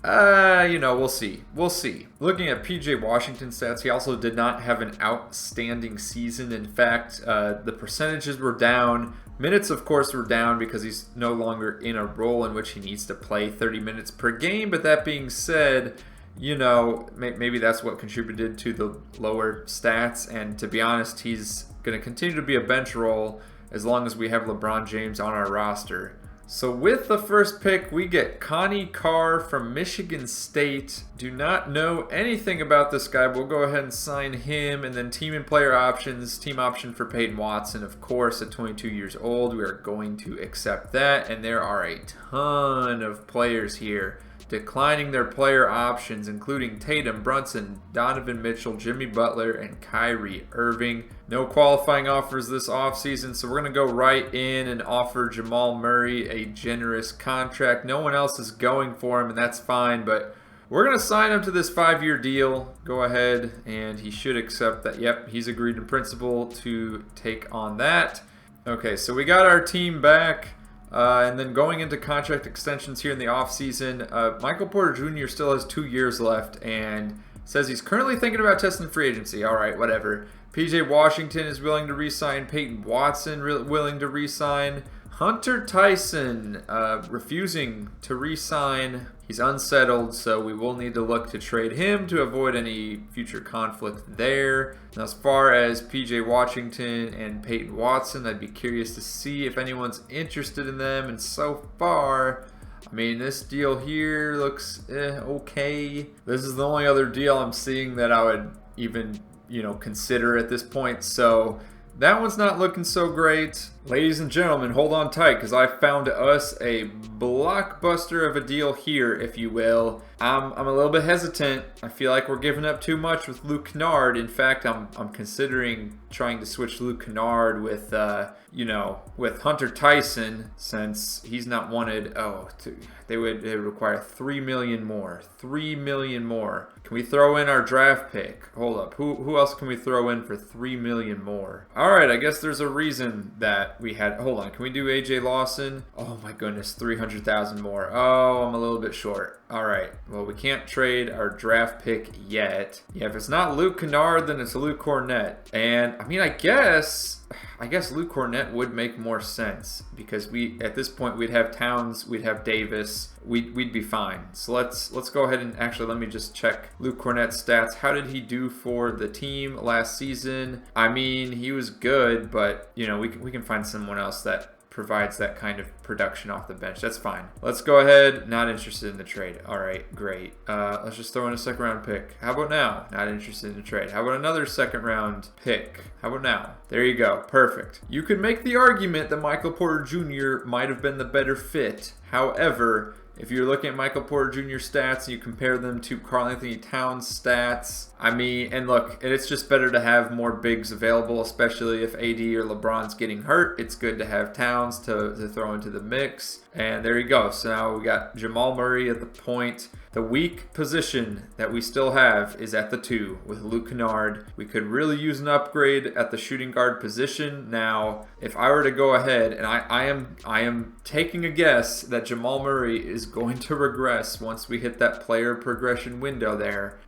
[SPEAKER 1] you know, we'll see. Looking at PJ Washington's stats, he also did not have an outstanding season. In fact, the percentages were down. Minutes, of course, were down because he's no longer in a role in which he needs to play 30 minutes per game. But that being said, you know, maybe that's what contributed to the lower stats. And to be honest, he's going to continue to be a bench role as long as we have LeBron James on our roster. So with the first pick, we get Connie Carr from Michigan State. Do not know anything about this guy. We'll go ahead and sign him. And then team and player options. Team option for Peyton Watson, of course, at 22 years old. We are going to accept that. And there are a ton of players here declining their player options, including Tatum, Brunson, Donovan Mitchell, Jimmy Butler, and Kyrie Irving. No qualifying offers this offseason, so we're going to go right in and offer Jamal Murray a generous contract. No one else is going for him, and that's fine, but we're going to sign him to this 5-year deal. Go ahead, and he should accept that. Yep, he's agreed in principle to take on that. Okay, so we got our team back. And then going into contract extensions here in the offseason, Michael Porter Jr. still has 2 years left and says he's currently thinking about testing free agency. All right, whatever. PJ Washington is willing to re-sign. Peyton Watson willing to re-sign. Hunter Tyson refusing to re-sign. He's unsettled, so we will need to look to trade him to avoid any future conflict there. Now, as far as PJ Washington and Peyton Watson, I'd be curious to see if anyone's interested in them. And so far, I mean, this deal here looks okay. This is the only other deal I'm seeing that I would even, consider at this point. So that one's not looking so great. Ladies and gentlemen, hold on tight because I found us a blockbuster of a deal here, if you will. I'm a little bit hesitant. I feel like we're giving up too much with Luke Kennard. In fact, I'm considering trying to switch Luke Kennard with with Hunter Tyson, since he's not wanted. They would require $3 million more. $3 million more. Can we throw in our draft pick? Hold up. Who else can we throw in for $3 million more? All right, I guess there's a reason that we had. Hold on. Can we do AJ Lawson? Oh my goodness, 300,000 more. Oh, I'm a little bit short. All right. Well, we can't trade our draft pick yet. Yeah, if it's not Luke Kennard, then it's Luke Cornett. And I mean, I guess Luke Cornett would make more sense because at this point we'd have Towns, we'd have Davis, we'd be fine. So let's go ahead and actually let me just check Luke Cornett's stats. How did he do for the team last season? I mean, he was good, but we can find someone else that provides that kind of production off the bench. That's fine. Let's go ahead. Not interested in the trade. All right, great. Let's just throw in a second round pick. How about now? Not interested in the trade. How about another second round pick? How about now? There you go. Perfect. You could make the argument that Michael Porter Jr. might have been the better fit. However, if you're looking at Michael Porter Jr. stats and you compare them to Karl-Anthony Towns stats, I mean, and look, it's just better to have more bigs available, especially if AD or LeBron's getting hurt. It's good to have Towns to throw into the mix. And there you go. So now we got Jamal Murray at the point. The weak position that we still have is at the 2 with Luke Kennard. We could really use an upgrade at the shooting guard position. Now, if I were to go ahead, and I am taking a guess that Jamal Murray is going to regress once we hit that player progression window there,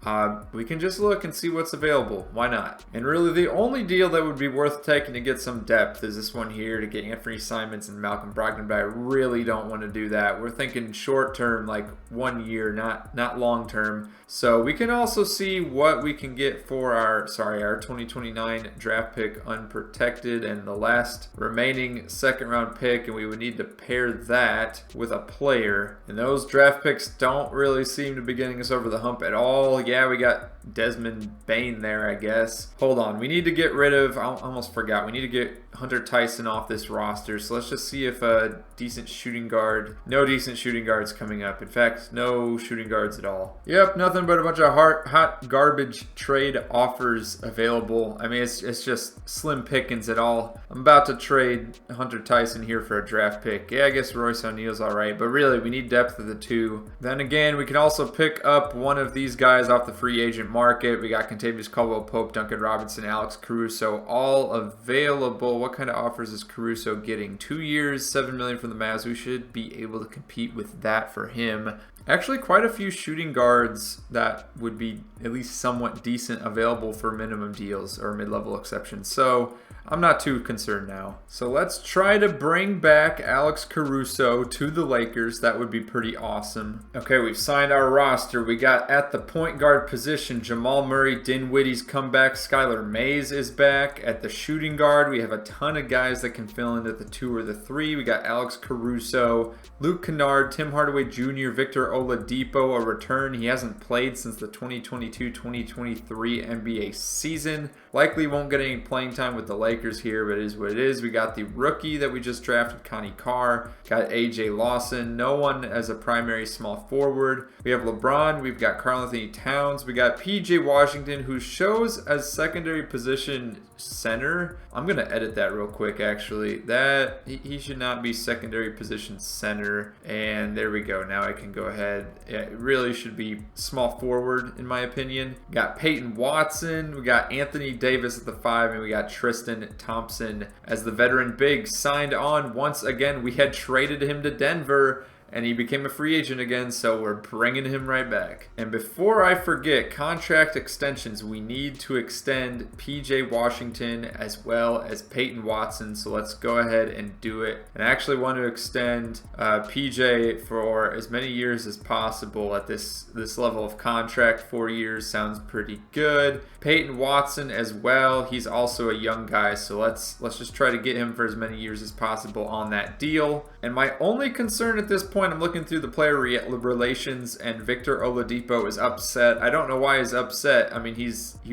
[SPEAKER 1] we can just look and see what's available. Why not? And really, the only deal that would be worth taking to get some depth is this one here to get Anthony Simons and Malcolm Brogdon, but I really don't want to do that. We're thinking short term, like 1 year, not long term. So we can also see what we can get for our 2029 draft pick unprotected and the last remaining second round pick, and we would need to pair that with a player. And those draft picks don't really seem to be getting us over the hump at all. Yeah, we got Desmond Bain there, I guess. Hold on, we need to get rid of, I almost forgot, we need to get Hunter Tyson off this roster. So let's just see if a decent shooting guard, no decent shooting guards coming up. In fact, no shooting guards at all. Yep, nothing but a bunch of hot garbage trade offers available. I mean, it's just slim pickings at all. I'm about to trade Hunter Tyson here for a draft pick. Yeah, I guess Royce O'Neal's all right, but really we need depth of the 2. Then again, we can also pick up one of these guys off the free agent market. We got Contavious Caldwell-Pope, Duncan Robinson, Alex Caruso, all available. What kind of offers is Caruso getting? 2 years, $7 million from the Mavs. We should be able to compete with that for him. Actually, quite a few shooting guards that would be at least somewhat decent available for minimum deals or mid-level exceptions. So I'm not too concerned now. So let's try to bring back Alex Caruso to the Lakers. That would be pretty awesome. Okay, we've signed our roster. We got at the point guard position, Jamal Murray, Dinwiddie's come back. Skylar Mays is back. At the shooting guard, we have a ton of guys that can fill in at the 2 or the 3. We got Alex Caruso, Luke Kennard, Tim Hardaway Jr., Victor Oladipo, a return. He hasn't played since the 2022-2023 NBA season. Likely won't get any playing time with the Lakers here, but it is what it is. We got the rookie that we just drafted, Connie Carr. Got AJ Lawson. No one as a primary small forward. We have LeBron. We've got Karl-Anthony Towns. We got PJ Washington, who shows as secondary position center. I'm going to edit that real quick, actually. That he should not be secondary position center. And there we go. Now I can go ahead. Yeah, it really should be small forward, in my opinion. Got Peyton Watson. We got Anthony Davis at the 5, and we got Tristan Thompson as the veteran big signed on once again. We had traded him to Denver, and he became a free agent again, so we're bringing him right back. And before I forget, contract extensions, we need to extend PJ Washington as well as Peyton Watson, so let's go ahead and do it. And I actually want to extend PJ for as many years as possible at this level of contract. 4 years sounds pretty good. Peyton Watson as well, he's also a young guy, so let's just try to get him for as many years as possible on that deal. And my only concern at this point, I'm looking through the player relations, and Victor Oladipo is upset. I don't know why he's upset. I mean, he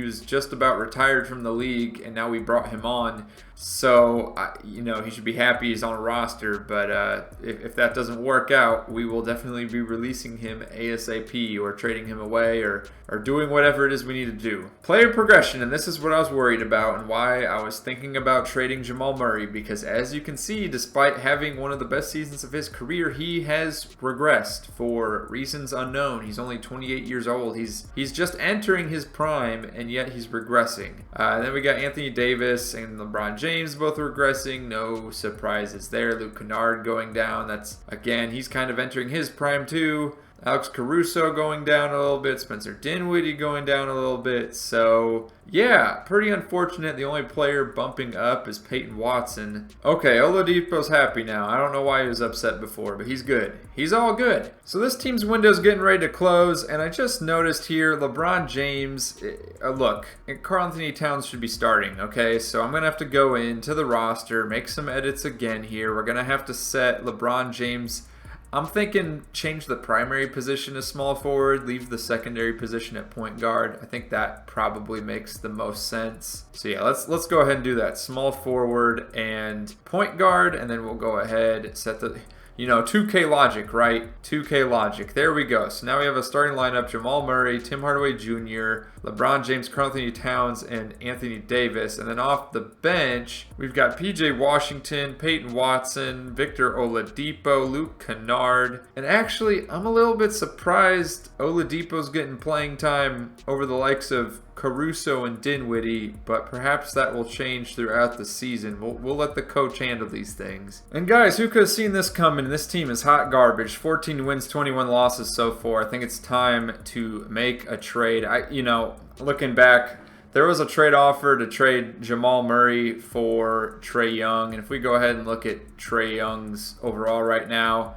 [SPEAKER 1] was just about retired from the league, and now we brought him on. So, you know, he should be happy he's on a roster, but if that doesn't work out, we will definitely be releasing him ASAP or trading him away or doing whatever it is we need to do. Player progression, and this is what I was worried about and why I was thinking about trading Jamal Murray, because as you can see, despite having one of the best seasons of his career, he has regressed for reasons unknown. He's only 28 years old. He's just entering his prime, and yet he's regressing. And then we got Anthony Davis and LeBron James both regressing. No surprises there. Luke Kennard going down. That's, again, he's kind of entering his prime too. Alex Caruso going down a little bit. Spencer Dinwiddie going down a little bit. So, yeah, pretty unfortunate. The only player bumping up is Peyton Watson. Okay, Oladipo's happy now. I don't know why he was upset before, but he's good. He's all good. So this team's window's getting ready to close, and I just noticed here LeBron James, look, Karl-Anthony Towns should be starting, okay? So I'm going to have to go into the roster, make some edits again here. We're going to have to set LeBron James. I'm thinking change the primary position to small forward, leave the secondary position at point guard. I think that probably makes the most sense. So yeah, let's go ahead and do that. Small forward and point guard, and then we'll go ahead set the, you know, 2K logic, right? 2K logic. There we go. So now we have a starting lineup: Jamal Murray, Tim Hardaway Jr., LeBron James, Karl-Anthony Towns, and Anthony Davis. And then off the bench, we've got PJ Washington, Peyton Watson, Victor Oladipo, Luke Kennard. And actually, I'm a little bit surprised Oladipo's getting playing time over the likes of Caruso and Dinwiddie, but perhaps that will change throughout the season. We'll let the coach handle these things. And guys, who could have seen this coming? This team is hot garbage. 14 wins, 21 losses so far. I think it's time to make a trade. You know, looking back, there was a trade offer to trade Jamal Murray for Trae Young, and if we go ahead and look at Trae Young's overall right now,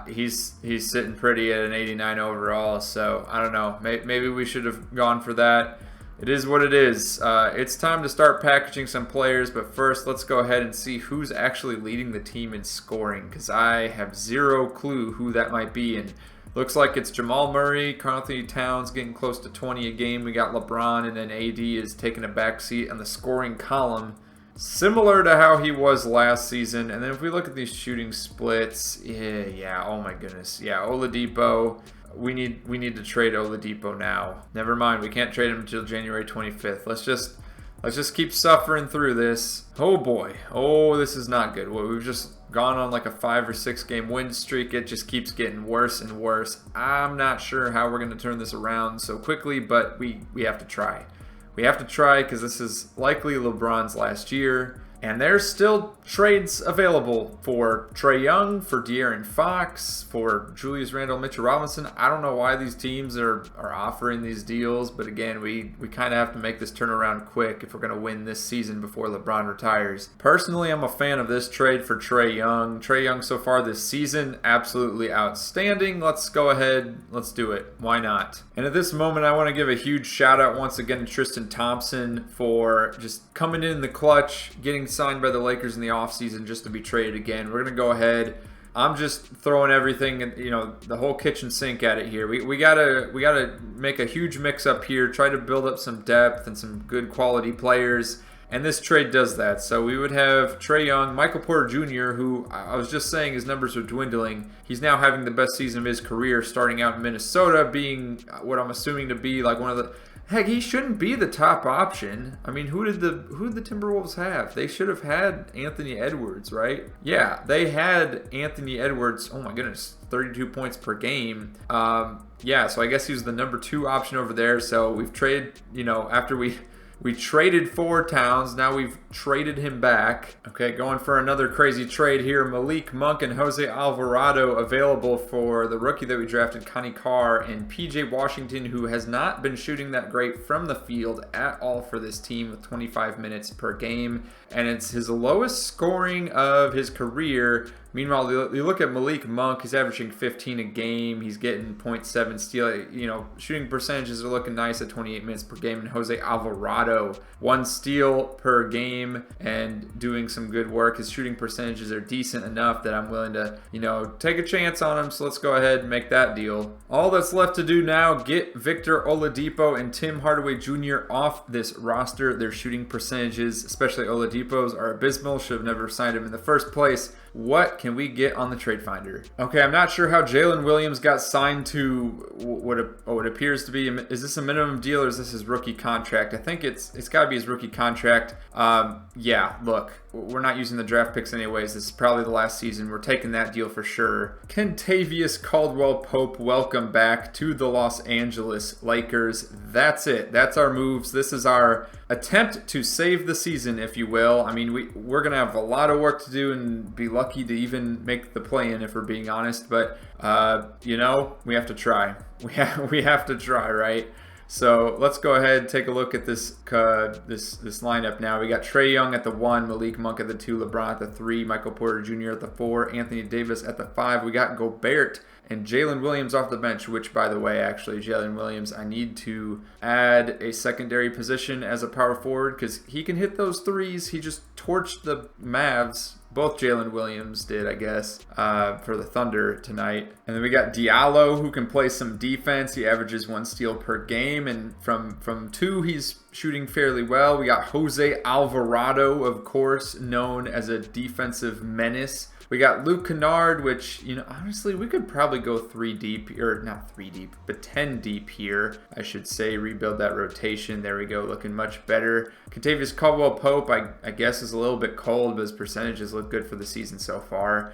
[SPEAKER 1] he's sitting pretty at an 89 overall. So I don't know. Maybe we should have gone for that. It is what it is. It's time to start packaging some players, but first let's go ahead and see who's actually leading the team in scoring, because I have zero clue who that might be. And looks like it's Jamal Murray, Karl-Anthony Towns getting close to 20 a game. We got LeBron, and then AD is taking a back seat on the scoring column, similar to how he was last season. And then if we look at these shooting splits, yeah, oh my goodness. Yeah, Oladipo. We need to trade Oladipo now. Never mind, we can't trade him until January 25th. Let's just keep suffering through this. Oh boy. Oh, this is not good. Well, we've just gone on like a 5 or 6 game win streak. It just keeps getting worse and worse. I'm not sure how we're going to turn this around so quickly, but we have to try. We have to try, because this is likely LeBron's last year. And there's still trades available for Trae Young, for De'Aaron Fox, for Julius Randle, Mitchell Robinson. I don't know why these teams are offering these deals, but again, we kind of have to make this turnaround quick if we're going to win this season before LeBron retires. Personally, I'm a fan of this trade for Trae Young. Trae Young so far this season, absolutely outstanding. Let's go ahead. Let's do it. Why not? And at this moment, I want to give a huge shout out once again to Tristan Thompson for just coming in the clutch, getting signed by the Lakers in the offseason just to be traded again. We're going to go ahead. I'm just throwing everything, you know, the whole kitchen sink at it here. We gotta make a huge mix up here, try to build up some depth and some good quality players. And this trade does that. So we would have Trae Young, Michael Porter Jr., who I was just saying his numbers are dwindling. He's now having the best season of his career, starting out in Minnesota, being what I'm assuming to be like one of the... Heck, he shouldn't be the top option. I mean, who did the Timberwolves have? They should have had Anthony Edwards, right? Yeah, they had Anthony Edwards. Oh my goodness, 32 points per game. Yeah, so I guess he was the number 2 option over there. So we've traded, you know, after we We traded for Towns. Now we've traded him back. Okay, going for another crazy trade here. Malik Monk and Jose Alvarado available for the rookie that we drafted, Connie Carr, and PJ Washington, who has not been shooting that great from the field at all for this team with 25 minutes per game. And it's his lowest scoring of his career. Meanwhile, you look at Malik Monk, he's averaging 15 a game. He's getting 0.7 steal. You know, shooting percentages are looking nice at 28 minutes per game. And Jose Alvarado, 1 steal per game and doing some good work. His shooting percentages are decent enough that I'm willing to, you know, take a chance on him. So let's go ahead and make that deal. All that's left to do now, get Victor Oladipo and Tim Hardaway Jr. off this roster. Their shooting percentages, especially Oladipo's, are abysmal. Should have never signed him in the first place. What can we get on the trade finder? Okay, I'm not sure how Jalen Williams got signed to what appears to be. Is this a minimum deal or is this his rookie contract? I think it's got to be his rookie contract. Yeah, look, we're not using the draft picks anyways. This is probably the last season. We're taking that deal for sure. Kentavious Caldwell-Pope, welcome back to the Los Angeles Lakers. That's it. That's our moves. This is our attempt to save the season, if you will. I mean, we're going to have a lot of work to do and be lucky to even make the play-in, if we're being honest. But, you know, we have to try. We have to try, right? So let's go ahead and take a look at this this lineup now. We got Trae Young at the 1, Malik Monk at the 2, LeBron at the 3, Michael Porter Jr. at the 4, Anthony Davis at the 5. We got Gobert and Jalen Williams off the bench, which, by the way, actually, Jalen Williams, I need to add a secondary position as a power forward because he can hit those threes. He just torched the Mavs. Both Jalen Williams did, I guess, for the Thunder tonight. And then we got Diallo, who can play some defense. He averages 1 steal per game. And from 2, he's shooting fairly well. We got Jose Alvarado, of course, known as a defensive menace. We got Luke Kennard, which, you know, honestly, we could probably go 3 deep, or not 3 deep, but 10 deep here, I should say. Rebuild that rotation. There we go, looking much better. Kentavious Caldwell-Pope, I guess, is a little bit cold, but his percentages look good for the season so far.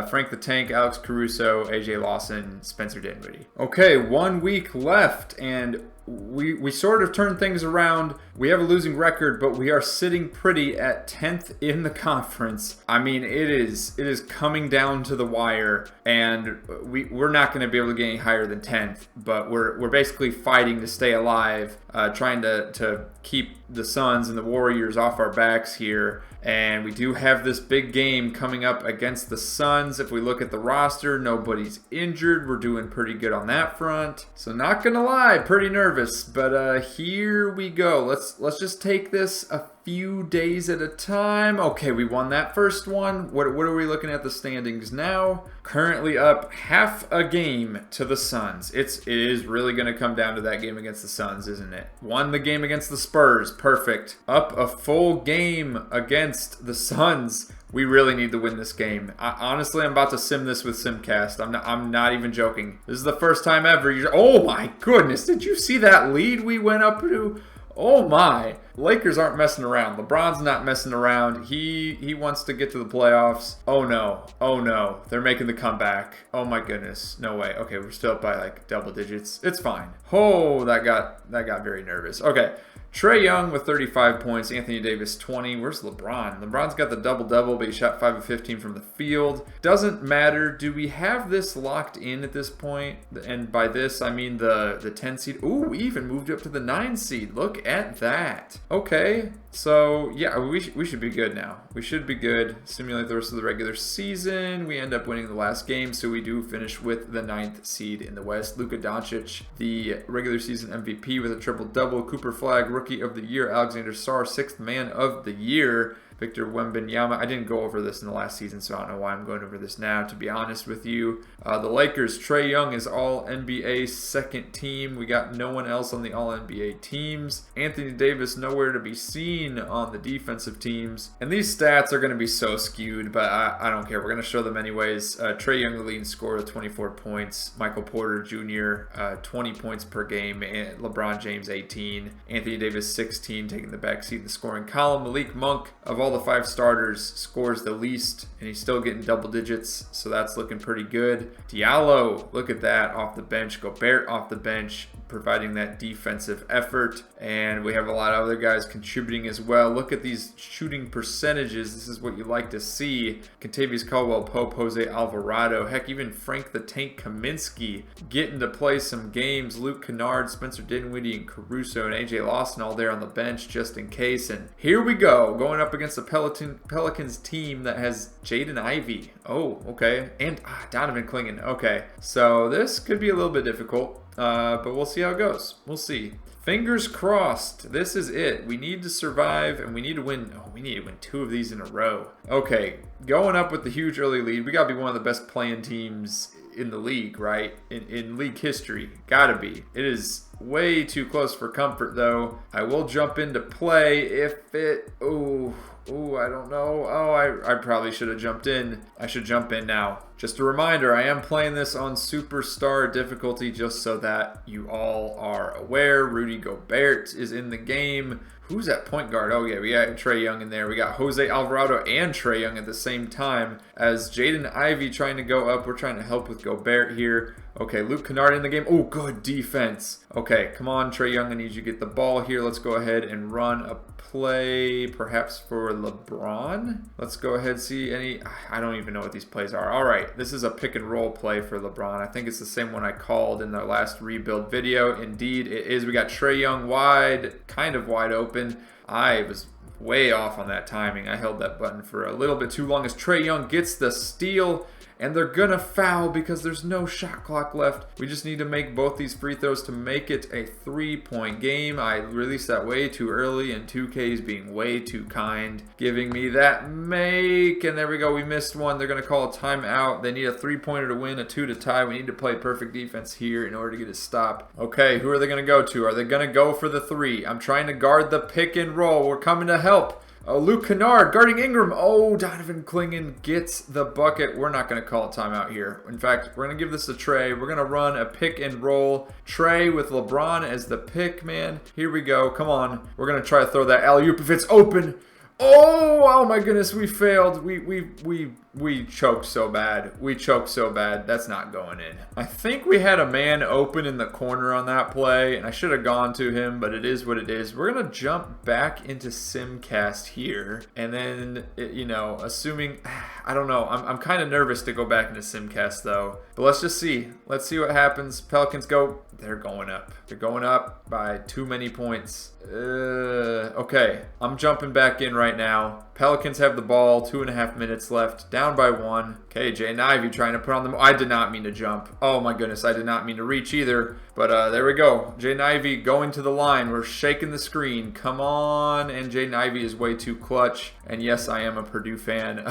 [SPEAKER 1] Frank the Tank, Alex Caruso, AJ Lawson, Spencer Dinwiddie. Okay, 1 week left, and we sort of turned things around. We have a losing record, but we are sitting pretty at 10th in the conference. I mean, it is coming down to the wire, and we're not going to be able to get any higher than 10th, but we're basically fighting to stay alive, trying to keep the Suns and the Warriors off our backs here. And we do have this big game coming up against the Suns. If we look at the roster, nobody's injured. We're doing pretty good on that front. So not gonna lie, pretty nervous. But here we go. Let's just take this a few days at a time. Okay, we won that first one. What are we looking at the standings now? Currently up half a game to the Suns. It is really going to come down to that game against the Suns, isn't it? Won the game against the Spurs. Perfect. Up a full game against the Suns. We really need to win this game. Honestly, I'm about to sim this with Simcast. I'm not even joking. This is the first time ever. Oh my goodness. Did you see that lead we went up to? Oh my. Lakers aren't messing around. LeBron's not messing around. He wants to get to the playoffs. Oh no. Oh no. They're making the comeback. Oh my goodness. No way. Okay, we're still up by like double digits. It's fine. Oh, that got very nervous. Okay. Trae Young with 35 points, Anthony Davis 20. Where's LeBron? LeBron's got the double-double, but he shot 5 of 15 from the field. Doesn't matter. Do we have this locked in at this point? And by this, I mean the 10 seed. Ooh, we even moved up to the 9 seed. Look at that. Okay. So, yeah, we should be good now. We should be good. Simulate the rest of the regular season. We end up winning the last game, so we do finish with the 9th seed in the West. Luka Doncic, the regular season MVP with a triple-double. Cooper Flagg, Rookie of the Year. Alexander Sarr, 6th Man of the Year. Victor Wembanyama. I didn't go over this in the last season, so I don't know why I'm going over this now, to be honest with you. The Lakers, Trae Young is All-NBA second team. We got no one else on the All-NBA teams. Anthony Davis nowhere to be seen on the defensive teams. And these stats are going to be so skewed, but I don't care. We're going to show them anyways. Trae Young, the leading scorer with 24 points. Michael Porter Jr., 20 points per game. And LeBron James, 18. Anthony Davis, 16, taking the backseat in the scoring column. Malik Monk, of all all the 5 starters, scores the least, and he's still getting double digits, so that's looking pretty good. Diallo, look at that, off the bench. Gobert off the bench, providing that defensive effort. And we have a lot of other guys contributing as well. Look at these shooting percentages. This is what you like to see. Kentavious Caldwell-Pope, Jose Alvarado, heck, even Frank the Tank Kaminsky getting to play some games. Luke Kennard, Spencer Dinwiddie, and Caruso, and AJ Lawson all there on the bench just in case. And here we go, going up against the Pelicans team that has Jaden Ivey. Oh, okay. And Donovan Clingan. Okay, so this could be a little bit difficult. But we'll see how it goes. We'll see. Fingers crossed. This is it. We need to survive, and we need to win. Oh, we need to win 2 of these in a row. Okay, going up with the huge early lead. We got to be one of the best playing teams in the league, right? In league history. Gotta be. It is way too close for comfort, though. I will jump into play if it... Ooh, I don't know. Oh, I probably should have jumped in. I should jump in now. Just a reminder, I am playing this on Superstar difficulty just so that you all are aware. Rudy Gobert is in the game. Who's at point guard? Oh, yeah, we got Trae Young in there. We got Jose Alvarado and Trae Young at the same time. As Jaden Ivey trying to go up, we're trying to help with Gobert here. Okay, Luke Kennard in the game. Oh, good defense. Okay, come on, Trae Young. I need you to get the ball here. Let's go ahead and run a play, perhaps for LeBron. Let's go ahead and see any... I don't even know what these plays are. All right, this is a pick and roll play for LeBron. I think it's the same one I called in the last rebuild video. Indeed, it is. We got Trae Young wide, kind of wide open. I was way off on that timing. I held that button for a little bit too long as Trae Young gets the steal. And they're gonna foul because there's no shot clock left. We just need to make both these free throws to make it a 3-point game. I released that way too early, and 2K is being way too kind, giving me that make. And there we go, we missed one. They're gonna call a timeout. They need a 3-pointer to win, a 2 to tie. We need to play perfect defense here in order to get a stop. Okay, who are they gonna go to? Are they gonna go for the 3? I'm trying to guard the pick and roll. We're coming to help. Oh, Luke Kennard guarding Ingram. Oh, Donovan Clingan gets the bucket. We're not going to call a timeout here. In fact, we're going to give this to Trae. We're going to run a pick and roll. Trae with LeBron as the pick man. Here we go. Come on. We're going to try to throw that alley-oop if it's open. Oh my goodness, we failed. We choked so bad. We choked so bad. That's not going in. I think we had a man open in the corner on that play, and I should have gone to him, but it is what it is. We're going to jump back into Simcast here, and then, you know, assuming, I don't know. I'm kind of nervous to go back into Simcast, though. But let's just see. Let's see what happens. Pelicans go. They're going up. They're going up by too many points. Okay, I'm jumping back in right now. Pelicans have the ball, 2.5 minutes left, down by 1. Okay, Jaden Ivey trying to put on them. I did not mean to jump. Oh my goodness, I did not mean to reach either. But there we go. Jaden Ivey going to the line. We're shaking the screen. Come on. And Jaden Ivey is way too clutch. And yes, I am a Purdue fan.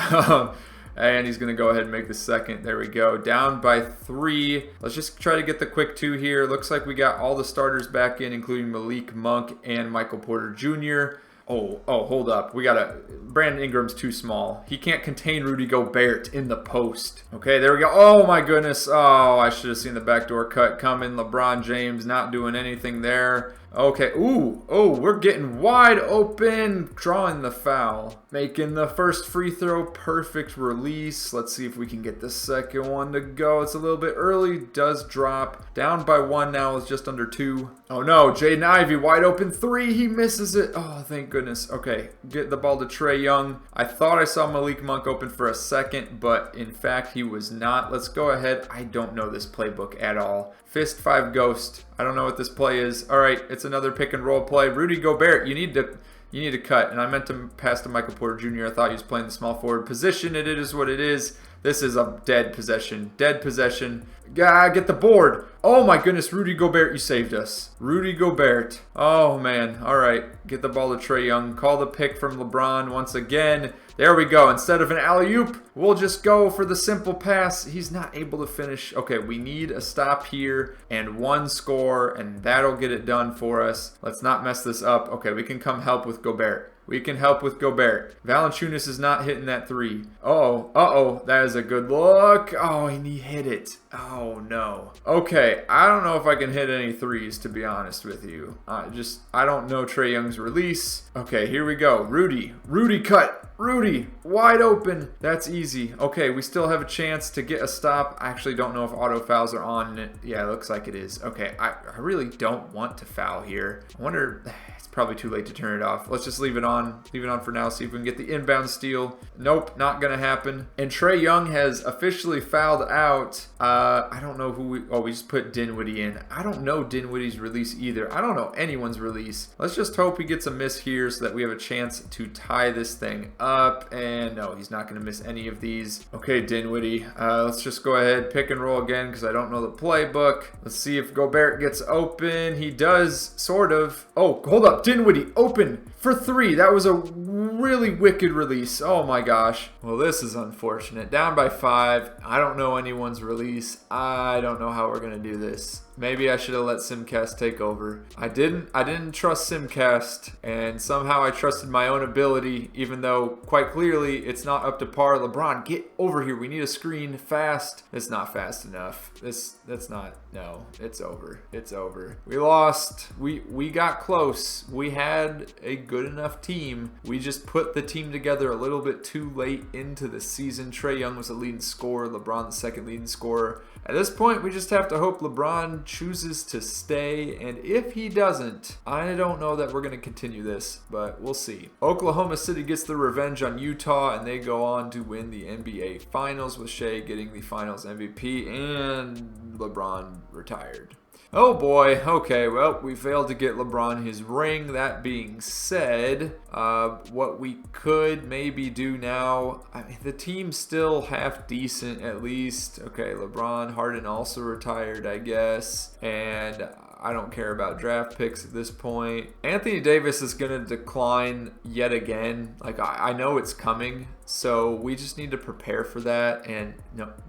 [SPEAKER 1] And he's going to go ahead and make the second. There we go. Down by 3. Let's just try to get the quick 2 here. Looks like we got all the starters back in, including Malik Monk and Michael Porter Jr. Oh, hold up. Brandon Ingram's too small. He can't contain Rudy Gobert in the post. Okay, there we go. Oh, my goodness. Oh, I should have seen the backdoor cut coming. LeBron James not doing anything there. Okay, we're getting wide open. Drawing the foul. Making the first free throw. Perfect release. Let's see if we can get the second one to go. It's a little bit early. Does drop. Down by 1 now. It's just under 2. Oh no, Jaden Ivey wide open 3. He misses it. Oh, thank goodness. Okay, get the ball to Trae Young. I thought I saw Malik Monk open for a second, but in fact he was not. Let's go ahead. I don't know this playbook at all. Fist 5 ghost. I don't know what this play is. All right, it's another pick and roll play. Rudy Gobert, you need to cut. And I meant to pass to Michael Porter Jr. I thought he was playing the small forward position. It is what it is. This is a dead possession. Dead possession. Get the board. Oh my goodness, Rudy Gobert, you saved us. Rudy Gobert. Oh man. All right. Get the ball to Trae Young. Call the pick from LeBron once again. There we go. Instead of an alley-oop, we'll just go for the simple pass. He's not able to finish. Okay, we need a stop here and 1 score, and that'll get it done for us. Let's not mess this up. Okay, we can come help with Gobert. We can help with Gobert. Valanciunas is not hitting that 3. Uh-oh. That is a good look. Oh, and he hit it. Oh, no. Okay, I don't know if I can hit any 3s, to be honest with you. I don't know Trae Young's release. Okay, here we go. Rudy cut. Rudy, wide open. That's easy. Okay, we still have a chance to get a stop. I actually don't know if auto fouls are on. Yeah, it looks like it is. Okay, I really don't want to foul here. I wonder, it's probably too late to turn it off. Let's just leave it on. Leave it on for now, see if we can get the inbound steal. Nope, not gonna happen. And Trae Young has officially fouled out. I don't know who we just put Dinwiddie in. I don't know Dinwiddie's release either. I don't know anyone's release. Let's just hope he gets a miss here so that we have a chance to tie this thing up. And no, he's not gonna miss any of these. Okay, Dinwiddie, let's just go ahead, pick and roll again because I don't know the playbook. Let's see if Gobert gets open. He does, sort of. Oh, hold up, Dinwiddie, open for 3. That was a really wicked release. Oh my gosh. Well, this is unfortunate. Down by 5. I don't know anyone's release. I don't know how we're gonna do this. Maybe I should have let Simcast take over. I didn't trust Simcast, and somehow I trusted my own ability, even though quite clearly it's not up to par. LeBron, get over here. We need a screen fast. It's not fast enough. That's not. No, it's over. It's over. We lost. We got close. We had a good enough team. We just put the team together a little bit too late into the season. Trae Young was the leading scorer. LeBron the second leading scorer. At this point, we just have to hope LeBron chooses to stay, and if he doesn't, I don't know that we're going to continue this, but we'll see. Oklahoma City gets the revenge on Utah, and they go on to win the NBA Finals with Shea getting the Finals MVP, and LeBron retired. Oh boy, okay, well, we failed to get LeBron his ring. That being said, what we could maybe do now, I mean, the team's still half decent at least. Okay, LeBron, Harden also retired, I guess, and I don't care about draft picks at this point. Anthony Davis is going to decline yet again. Like, I know it's coming, so we just need to prepare for that, and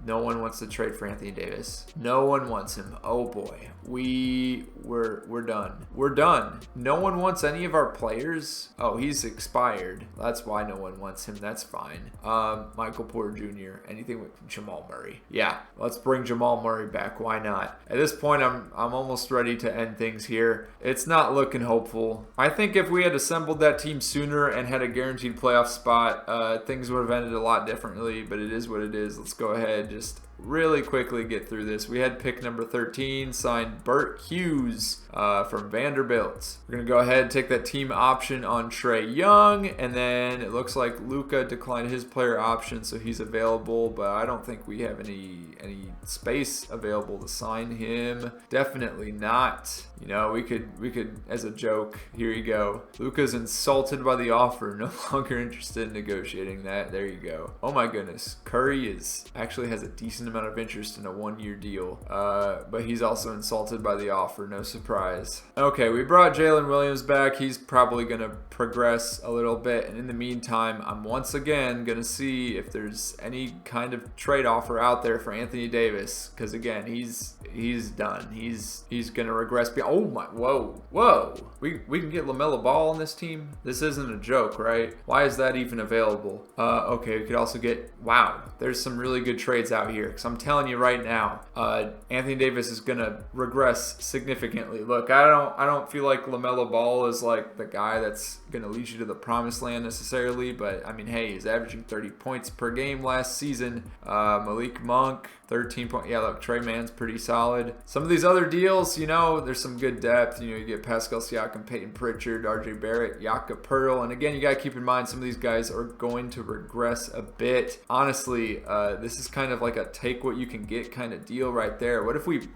[SPEAKER 1] no one wants to trade for Anthony Davis. No one wants him. Oh boy. We're done. We're done. No one wants any of our players. Oh, he's expired. That's why no one wants him. That's fine. Michael Porter Jr. Anything with Jamal Murray. Yeah, let's bring Jamal Murray back. Why not? At this point, I'm almost ready to end things here. It's not looking hopeful. I think if we had assembled that team sooner and had a guaranteed playoff spot, things would have ended a lot differently, but it is what it is. Let's go ahead, just really quickly get through this. We had pick number 13, signed Bert Hughes from Vanderbilt. We're going to go ahead and take that team option on Trae Young, and then it looks like Luka declined his player option, so he's available, but I don't think we have any space available to sign him. Definitely not. You know, we could as a joke, here you go. Luka's insulted by the offer, no longer interested in negotiating that. There you go. Oh my goodness. Curry actually has a decent amount of interest in a 1-year deal, but he's also insulted by the offer. No surprise. Okay, we brought Jalen Williams back. He's probably going to progress a little bit, and in the meantime, I'm once again going to see if there's any kind of trade offer out there for Anthony Davis, because again, he's done. He's going to regress beyond. Oh my, whoa. We can get LaMelo Ball on this team? This isn't a joke, right? Why is that even available? Okay, we could also get, wow, there's some really good trades out here, because I'm telling you right now, Anthony Davis is going to regress significantly. Look, I don't feel like LaMelo Ball is like the guy that's going to lead you to the promised land necessarily, but I mean, hey, he's averaging 30 points per game last season. Malik Monk, 13 points. Yeah, look, Trey Mann's pretty solid. Some of these other deals, you know, there's some good depth. You know, you get Pascal Siakam, Peyton Pritchard, RJ Barrett, Jakob Poeltl, and again, you got to keep in mind some of these guys are going to regress a bit. Honestly, this is kind of like a take what you can get kind of deal right there. What if we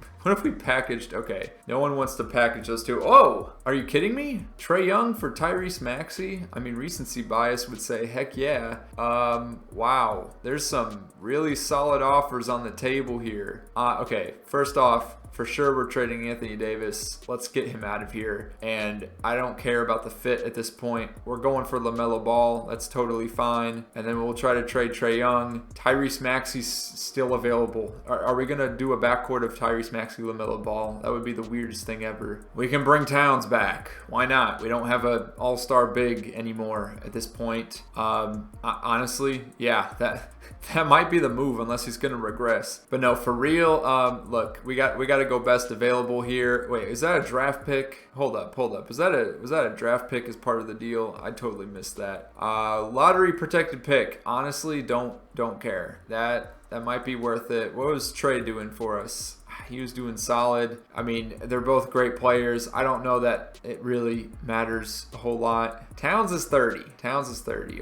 [SPEAKER 1] packaged, okay, no one wants to package those two. Oh, are you kidding me? Trae Young for Tyrese Maxey? I mean, recency bias would say, heck yeah. Wow, there's some really solid offers on the table here. Okay, first off, for sure, we're trading Anthony Davis. Let's get him out of here. And I don't care about the fit at this point. We're going for LaMelo Ball. That's totally fine. And then we'll try to trade Trae Young. Tyrese Maxey's still available. Are we going to do a backcourt of Tyrese Maxey, LaMelo Ball? That would be the weirdest thing ever. We can bring Towns back. Why not? We don't have an all-star big anymore at this point. Honestly, yeah, that might be the move unless he's going to regress. But no, for real, look, we got got to go best available here. Wait, is that a draft pick? Hold up. Was that a draft pick as part of the deal? I totally missed that. Lottery protected pick. Honestly, don't care. That might be worth it. What was Trey doing for us? He was doing solid. I mean, they're both great players. I don't know that it really matters a whole lot. Towns is 30.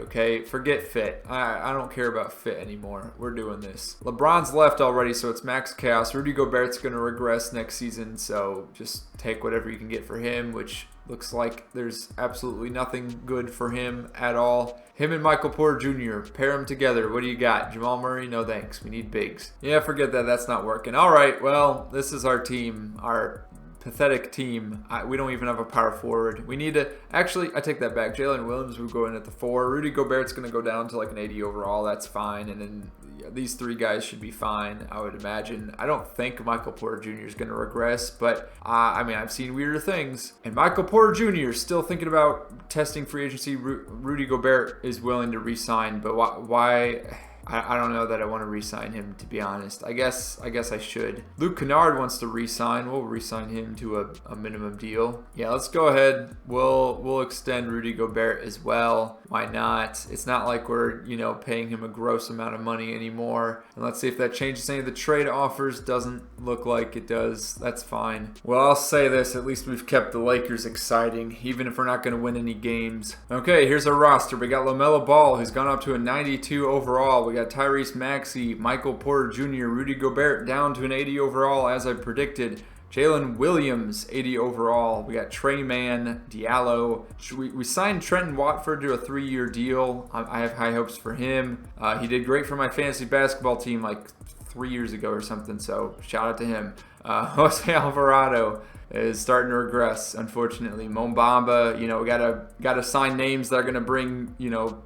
[SPEAKER 1] Okay? Forget fit. I don't care about fit anymore. We're doing this. LeBron's left already, so it's max chaos. Rudy Gobert's going to regress next season, so just take whatever you can get for him, which looks like there's absolutely nothing good for him at all. Him and Michael Porter Jr., pair them together. What do you got? Jamal Murray? No thanks. We need bigs. Yeah, forget that. That's not working. All right, well, this is our team, our pathetic team. We don't even have a power forward. We need to... Actually, I take that back. Jalen Williams would go in at the 4. Rudy Gobert's going to go down to like an 80 overall. That's fine. And then these 3 guys should be fine, I would imagine. I don't think Michael Porter Jr. is going to regress, but I mean, I've seen weirder things. And Michael Porter Jr. is still thinking about testing free agency. Rudy Gobert is willing to re-sign, but why? I don't know that I want to re-sign him, to be honest. I guess I should. Luke Kennard wants to re-sign. We'll re-sign him to a minimum deal. Yeah, let's go ahead. We'll extend Rudy Gobert as well. Why not? It's not like we're, paying him a gross amount of money anymore. And let's see if that changes any of the trade offers. Doesn't look like it does. That's fine. Well, I'll say this. At least we've kept the Lakers exciting, even if we're not going to win any games. Okay, here's our roster. We got LaMelo Ball, who's gone up to a 92 overall. We got Tyrese Maxey, Michael Porter Jr., Rudy Gobert down to an 80 overall, as I predicted. Jalen Williams, 80 overall. We got Trey Mann, Diallo. We signed Trenton Watford to a 3-year deal. I have high hopes for him. He did great for my fantasy basketball team like 3 years ago or something, so shout out to him. Jose Alvarado is starting to regress, unfortunately. Mo Bamba, we gotta sign names that are gonna bring,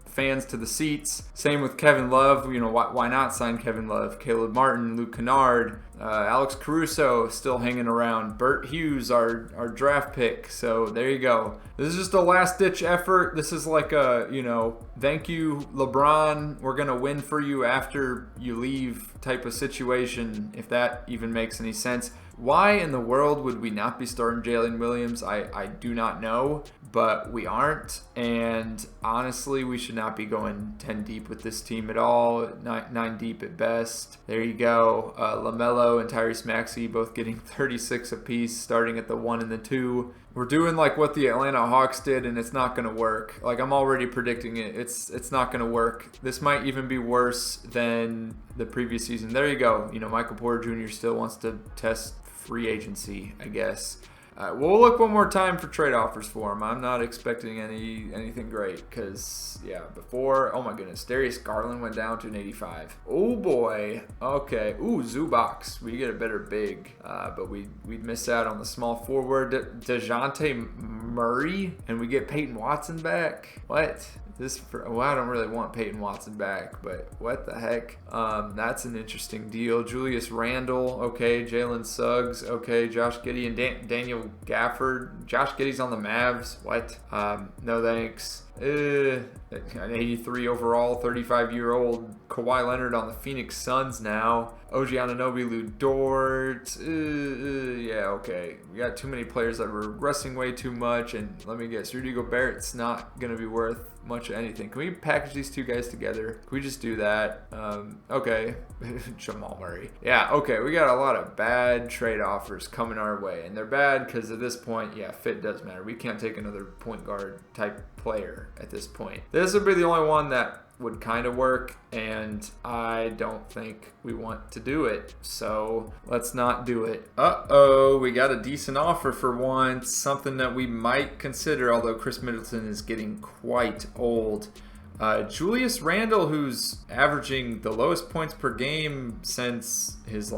[SPEAKER 1] fans to the seats. Same with Kevin Love. Why not sign Kevin Love? Caleb Martin, Luke Kennard, Alex Caruso still hanging around. Bert Hughes, our draft pick. So there you go. This is just a last-ditch effort. This is like a, thank you, LeBron. We're gonna win for you after you leave type of situation, if that even makes any sense. Why in the world would we not be starting Jalen Williams? I do not know, but we aren't. And honestly, we should not be going 10 deep with this team at all. 9 deep at best. There you go. LaMelo and Tyrese Maxey both getting 36 apiece, starting at the 1 and the 2. We're doing like what the Atlanta Hawks did, and it's not going to work. Like, I'm already predicting it. It's not going to work. This might even be worse than the previous season. There you go. Michael Porter Jr. still wants to test free agency, I guess. We'll look one more time for trade offers for him. I'm not expecting anything great because, yeah, before, oh my goodness, Darius Garland went down to an 85. Oh boy. Okay. Ooh, Zubac. We get a better big, but we'd miss out on the small forward. DeJounte Murray, and we get Peyton Watson back. What? Well, I don't really want Peyton Watson back, but what the heck? That's an interesting deal. Julius Randle, okay. Jalen Suggs, okay. Josh Giddey and Daniel Gafford. Josh Giddey's on the Mavs. What? No thanks. An 83 overall, 35-year-old Kawhi Leonard on the Phoenix Suns now. OG Anunoby, Lou Dort. Yeah, okay. We got too many players that are regressing way too much, and let me guess, Rudy Gobert's not going to be worth much of anything. Can we package these 2 guys together? Can we just do that? Okay. Jamal Murray. Yeah, okay. We got a lot of bad trade offers coming our way, and they're bad because at this point, yeah, fit does matter. We can't take another point guard type player at this point. This would be the only one that would kind of work, and I don't think we want to do it, so let's not do it. We got a decent offer for once, something that we might consider, although Chris Middleton is getting quite old. Julius Randle, who's averaging the lowest points per game since his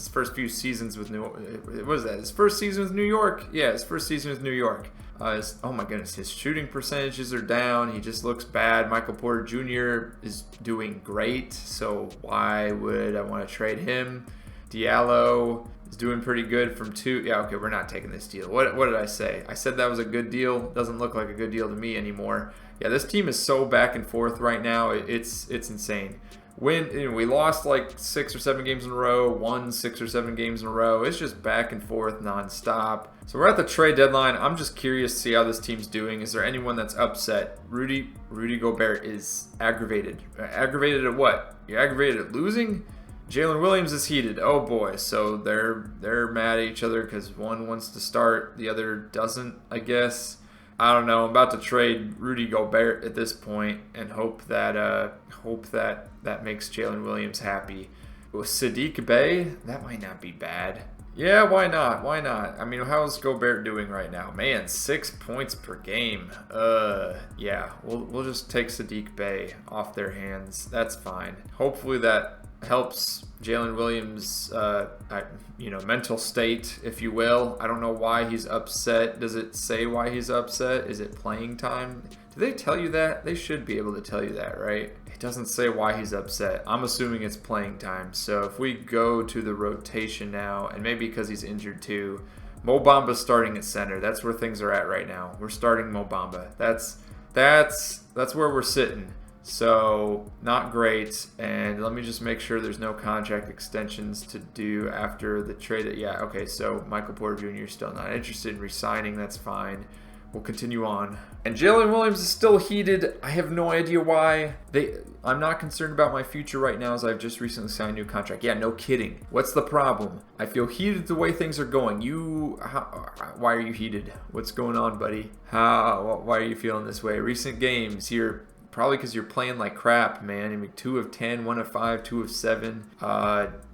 [SPEAKER 1] first few seasons with his first season with New York? Yeah, his first season with New York. Oh my goodness, his shooting percentages are down. He just looks bad. Michael Porter Jr. is doing great, so why would I want to trade him? Diallo is doing pretty good from 2. Yeah, okay, we're not taking this deal. What did I say? I said that was a good deal. Doesn't look like a good deal to me anymore. Yeah, this team is so back and forth right now. It's insane. We lost like 6 or 7 games in a row, won 6 or 7 games in a row. It's just back and forth nonstop. So we're at the trade deadline. I'm just curious to see how this team's doing. Is there anyone that's upset? Rudy Gobert is aggravated. Aggravated at what? You're aggravated at losing? Jalen Williams is heated. Oh boy. So they're mad at each other because one wants to start, the other doesn't, I guess. I don't know. I'm about to trade Rudy Gobert at this point and hope that makes Jalen Williams happy. With Saddiq Bey, that might not be bad. Yeah, why not? Why not? I mean, how's Gobert doing right now? Man, 6 points per game. Yeah, we'll just take Saddiq Bey off their hands. That's fine. Hopefully that helps Jalen Williams, mental state, if you will. I don't know why he's upset. Does it say why he's upset? Is it playing time? Do they tell you that? They should be able to tell you that, right? It doesn't say why he's upset. I'm assuming it's playing time. So if we go to the rotation now, and maybe because he's injured too, Mo Bamba's starting at center. That's where things are at right now. We're starting Mo Bamba. That's where we're sitting. So not great. And let me just make sure there's no contract extensions to do after the trade. Yeah, okay, so Michael Porter Jr. is still not interested in re-signing. That's fine. We'll continue on. And Jalen Williams is still heated. I have no idea why. I'm not concerned about my future right now as I've just recently signed a new contract. Yeah, no kidding. What's the problem? I feel heated the way things are going. Why are you heated? What's going on, buddy? Why are you feeling this way? Recent games, you're probably because you're playing like crap, man. I mean, 2 of 10, 1 of 5, 2 of 7.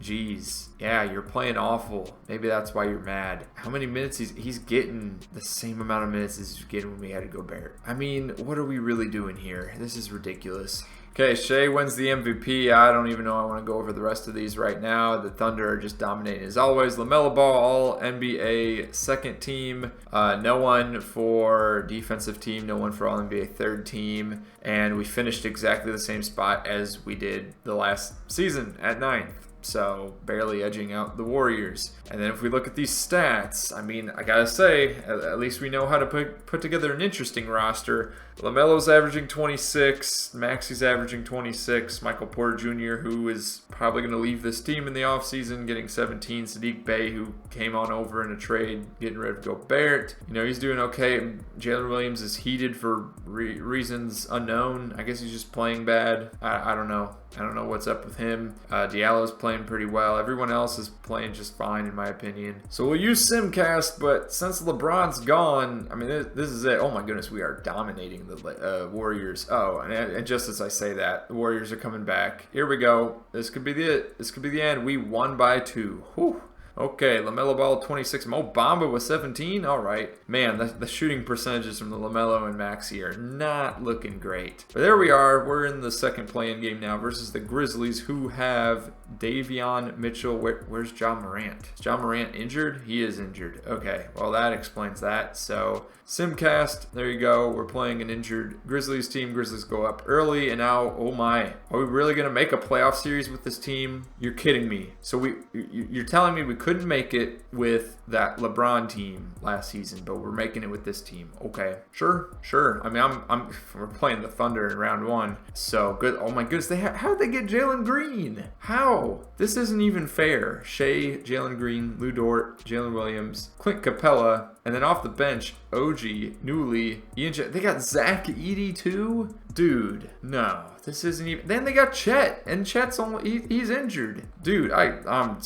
[SPEAKER 1] Geez. Yeah, you're playing awful. Maybe that's why you're mad. How many minutes? He's getting the same amount of minutes as he's getting when we had to Gobert. I mean, what are we really doing here? This is ridiculous. Okay, Shea wins the MVP. I don't even know I want to go over the rest of these right now. The Thunder are just dominating as always. LaMelo Ball, all NBA second team. No one for defensive team. No one for all NBA third team. And we finished exactly the same spot as we did the last season at 9th. So barely edging out the Warriors. And then if we look at these stats, I mean, I gotta say, at least we know how to put together an interesting roster. LaMelo's averaging 26, Maxi's averaging 26, Michael Porter Jr., who is probably going to leave this team in the offseason, getting 17, Saddiq Bey, who came on over in a trade, getting rid of Gobert. You know, he's doing okay. Jalen Williams is heated for reasons unknown. I guess he's just playing bad. I don't know. I don't know what's up with him. Diallo's playing pretty well. Everyone else is playing just fine, in my opinion. So we'll use Simcast, but since LeBron's gone, I mean, this is it. Oh my goodness, we are dominating the Warriors. Oh, and just as I say that, the Warriors are coming back. Here we go. This could be it. This could be the end. We won by 2. Whew. Okay, LaMelo Ball 26, Mo Bamba with 17. All right. Man, the shooting percentages from the LaMelo and Maxey are not looking great. But there we are. We're in the second play-in game now versus the Grizzlies, who have Davion Mitchell. Where's John Morant? Is John Morant injured? He is injured. Okay, well, that explains that. So, Simcast, there you go. We're playing an injured Grizzlies team. Grizzlies go up early, and now, oh my. Are we really going to make a playoff series with this team? You're kidding me. So you're telling me we couldn't make it with that LeBron team last season, but we're making it with this team. Okay, sure. I mean, we're playing the Thunder in round 1. So good. Oh my goodness, how'd they get Jalen Green? How? This isn't even fair. Shea, Jalen Green, Lou Dort, Jalen Williams, Clint Capella, and then off the bench, OG, Newly, Ian. They got Zach Edey too? Dude, no. This isn't even. Then they got Chet, and Chet's he's injured. Dude, I'm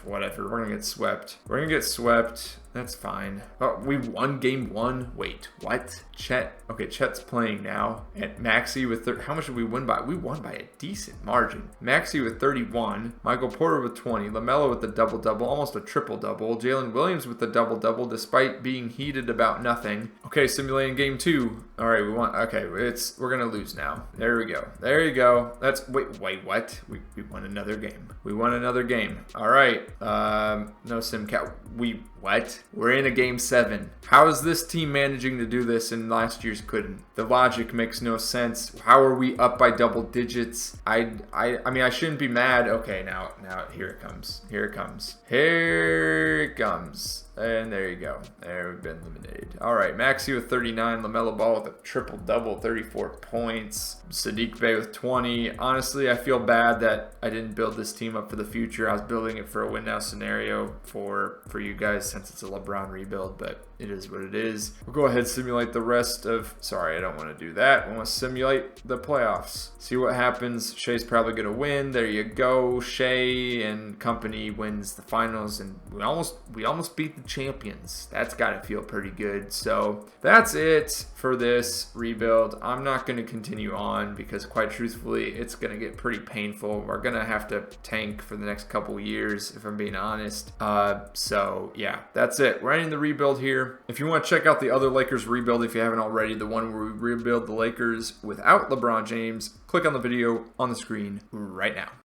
[SPEAKER 1] whatever. We're gonna get swept. That's fine. Oh, we won game 1. Wait, what? Chet. Okay, Chet's playing now. And Maxey with how much did we win by? We won by a decent margin. Maxey with 31. Michael Porter with 20. LaMelo with the double-double, almost a triple-double. Jalen Williams with the double-double, despite being heated about nothing. Okay, simulating game 2. All right, we won. Okay, we're gonna lose now. There we go. There you go. That's wait, what? We won another game. All right. No Simcat. What? We're in a game 7. How is this team managing to do this and last year's couldn't? The logic makes no sense. How are we up by double digits? I mean, I shouldn't be mad. Okay, now here it comes. And there you go. There, we've been eliminated. All right, Maxey with 39, LaMelo Ball with a triple-double, 34 points, Sadiq Bey with 20. Honestly, I feel bad that I didn't build this team up for the future. I was building it for a win-now scenario for you guys since it's a LeBron rebuild, but it is what it is. We'll go ahead and simulate the rest of... Sorry, I don't want to do that. We want to simulate the playoffs. See what happens. Shea's probably going to win. There you go. Shea and company wins the finals, and we almost beat the champions. That's got to feel pretty good. So that's it for this rebuild. I'm not going to continue on because, quite truthfully, it's going to get pretty painful. We're going to have to tank for the next couple years, if I'm being honest. So yeah, that's it. We're ending the rebuild here. If you want to check out the other Lakers rebuild, if you haven't already, the one where we rebuild the Lakers without LeBron James, click on the video on the screen right now.